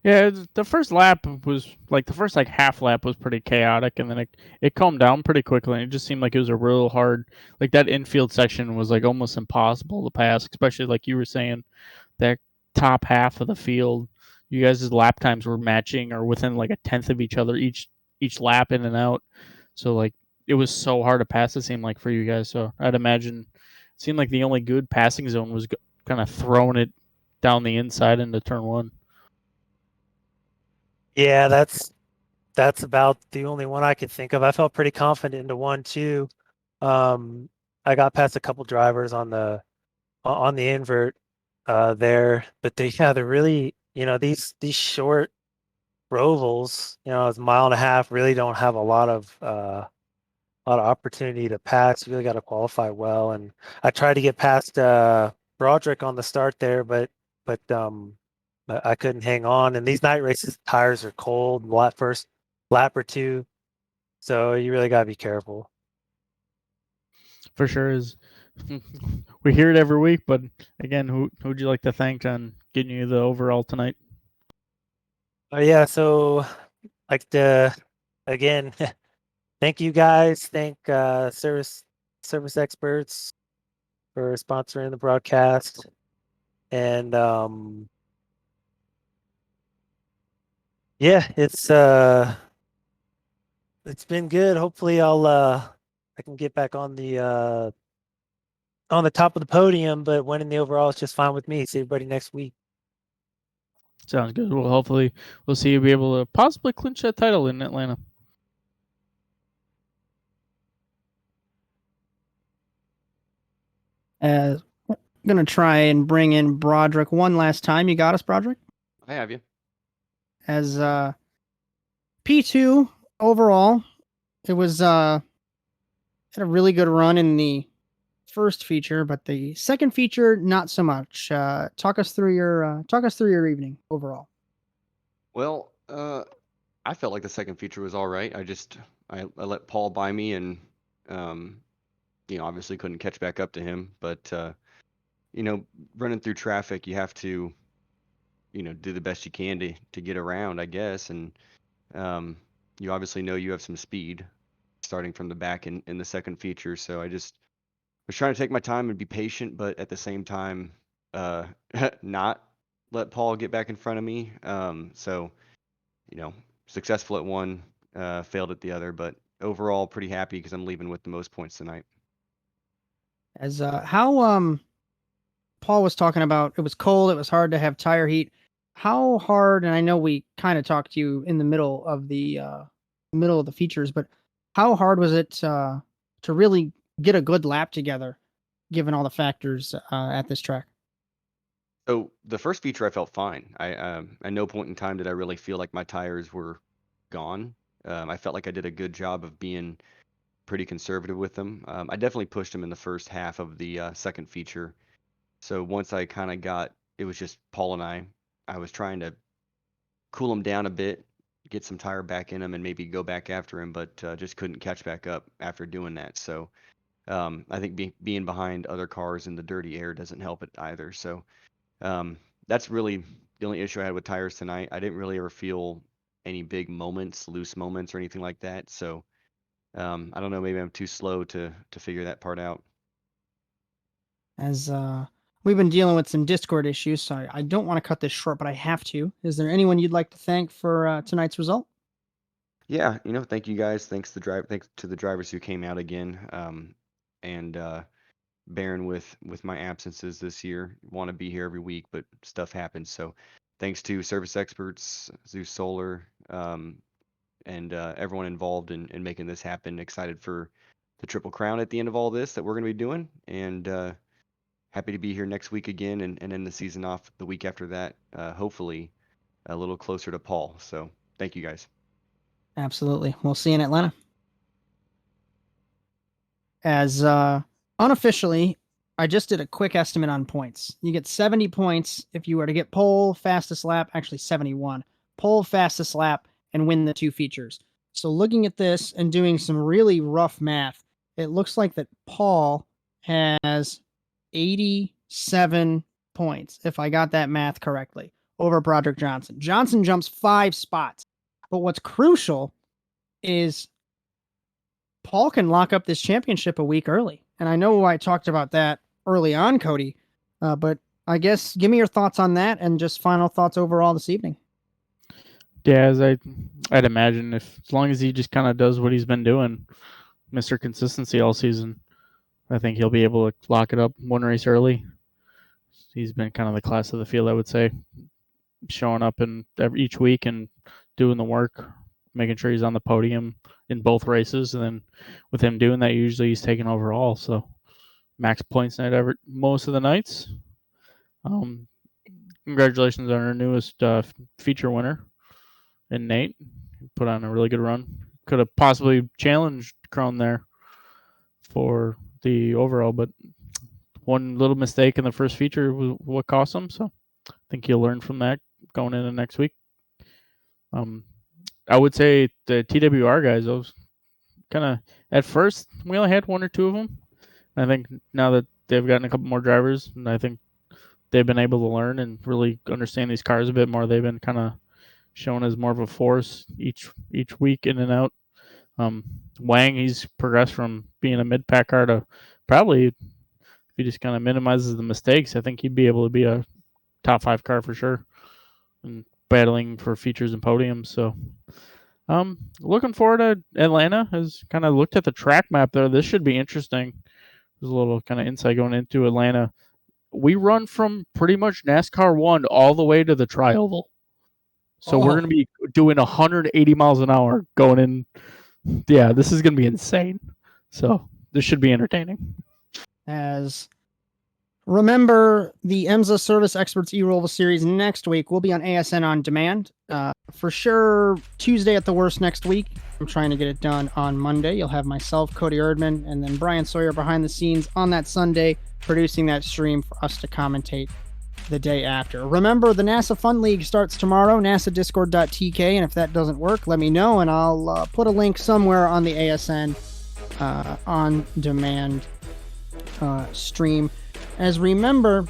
Yeah, the first lap was like the first half lap was pretty chaotic, and then it calmed down pretty quickly. And it just seemed like it was a real hard, like that infield section was like almost impossible to pass, especially like you were saying, that top half of the field you guys' lap times were matching or within like a tenth of each other each lap in and out. So like it was so hard to pass. It seemed like for you guys. So I'd imagine it seemed like the only good passing zone was kind of throwing it down the inside into turn one. Yeah, that's about the only one I could think of. I felt pretty confident into 1-2. I got past a couple drivers on the invert there, but they're really, these short rovals, it's a mile and a half, really don't have a lot of opportunity to pass. You really got to qualify well. And I tried to get past Broderick on the start there, but I couldn't hang on. And these night races, tires are cold, first lap or two, so you really got to be careful. For sure is. We hear it every week, but again, who'd you like to thank on getting you the overall tonight? Oh yeah, so like again, thank you guys. Thank service experts for sponsoring the broadcast. And yeah, it's been good. Hopefully I can get back on the top of the podium, but winning the overall is just fine with me. See everybody next week. Sounds good. Well, hopefully we'll see you be able to possibly clinch that title in Atlanta. I'm gonna try and bring in Broderick one last time. You got us, Broderick? I have you. As P2 overall, it was had a really good run in the first feature, but the second feature not so much. Talk us through your evening overall. Well, I felt like the second feature was all right. I let Paul by me, and obviously couldn't catch back up to him. But running through traffic, you have to do the best you can to get around, I guess. And you obviously know you have some speed starting from the back in the second feature. So I just was trying to take my time and be patient, but at the same time, not let Paul get back in front of me. So successful at one, failed at the other, but overall pretty happy because I'm leaving with the most points tonight. As how Paul was talking about, it was cold, it was hard to have tire heat. How hard, and I know we kind of talked to you in the middle of the features, but how hard was it to really get a good lap together, given all the factors at this track? So the first feature I felt fine. At no point in time did I really feel like my tires were gone. I felt like I did a good job of being pretty conservative with them. I definitely pushed them in the first half of the second feature. So once I kind of it was just Paul and I was trying to cool them down a bit, get some tire back in them, and maybe go back after him, but just couldn't catch back up after doing that. So I think being behind other cars in the dirty air doesn't help it either. So that's really the only issue I had with tires tonight. I didn't really ever feel any big moments, loose moments, or anything like that. So I don't know. Maybe I'm too slow to figure that part out. As we've been dealing with some Discord issues, so I don't want to cut this short, but I have to. Is there anyone you'd like to thank for tonight's result? Yeah, thank you guys. Thanks to the drivers who came out again, and bearing with my absences this year. Want to be here every week, but stuff happens. So thanks to service experts, Zeus Solar, and everyone involved in making this happen. Excited for the Triple Crown at the end of all this that we're going to be doing, and happy to be here next week again and end the season off the week after that, hopefully a little closer to Paul. So thank you guys. Absolutely. We'll see you in Atlanta. As unofficially, I just did a quick estimate on points. You get 70 points if you were to get pole, fastest lap, actually 71. Pole, fastest lap, and win the two features. So looking at this and doing some really rough math, it looks like that Paul has 87 points, if I got that math correctly, over Broderick Johnson. Johnson jumps 5 spots. But what's crucial is Paul can lock up this championship a week early. And I know I talked about that early on, Cody, but I guess give me your thoughts on that and just final thoughts overall this evening. Yeah, I'd imagine as long as he just kind of does what he's been doing, Mr. Consistency all season, I think he'll be able to lock it up one race early. He's been kind of the class of the field, I would say, showing up each week and doing the work, making sure he's on the podium in both races. And then with him doing that, usually he's taking overall. So max points night most of the nights. Congratulations on our newest feature winner, and Nate. He put on a really good run. Could have possibly challenged Crone there for the overall, but one little mistake in the first feature was what cost him. So I think he'll learn from that going into next week. I would say the TWR guys, those kind of at first we only had one or two of them. I think now that they've gotten a couple more drivers, and I think they've been able to learn and really understand these cars a bit more. They've been kind of shown as more of a force each week in and out. Wang, he's progressed from being a mid-pack car to probably, if he just kind of minimizes the mistakes, I think he'd be able to be a top 5 car for sure and battling for features and podiums. So looking forward to Atlanta. Has kind of looked at the track map there. This should be interesting. There's a little kind of insight going into Atlanta. We run from pretty much NASCAR 1 all the way to the tri-oval. So we're going to be doing 180 miles an hour going in. Yeah, this is going to be insane. So this should be entertaining. As remember, the EMSA Service Experts eRoval Series next week will be on ASN On Demand. For sure, Tuesday at the worst next week. I'm trying to get it done on Monday. You'll have myself, Cody Erdmann, and then Bryan Sawyer behind the scenes on that Sunday, producing that stream for us to commentate the day after. Remember, the NASA Fun League starts tomorrow, nasadiscord.tk, and if that doesn't work, let me know, and I'll put a link somewhere on the ASN on demand stream. As remember,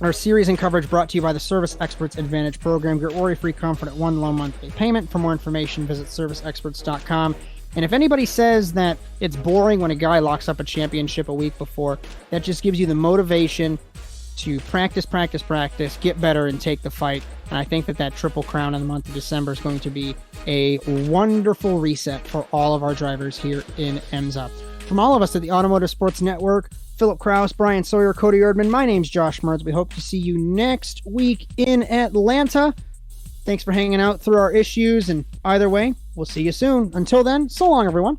our series and coverage brought to you by the Service Experts Advantage program. Get worry-free comfort at one low monthly payment. For more information, visit serviceexperts.com. And if anybody says that it's boring when a guy locks up a championship a week before, that just gives you the motivation to practice, get better, and take the fight. And I think that Triple Crown in the month of December is going to be a wonderful reset for all of our drivers here in EMSA. From all of us at the Automotive Sports Network, Philip Kraus, Bryan Sawyer, Cody Erdmann, my name's Josh Mertz. We hope to see you next week in Atlanta. Thanks for hanging out through our issues, and either way, we'll see you soon. Until then, so long, everyone.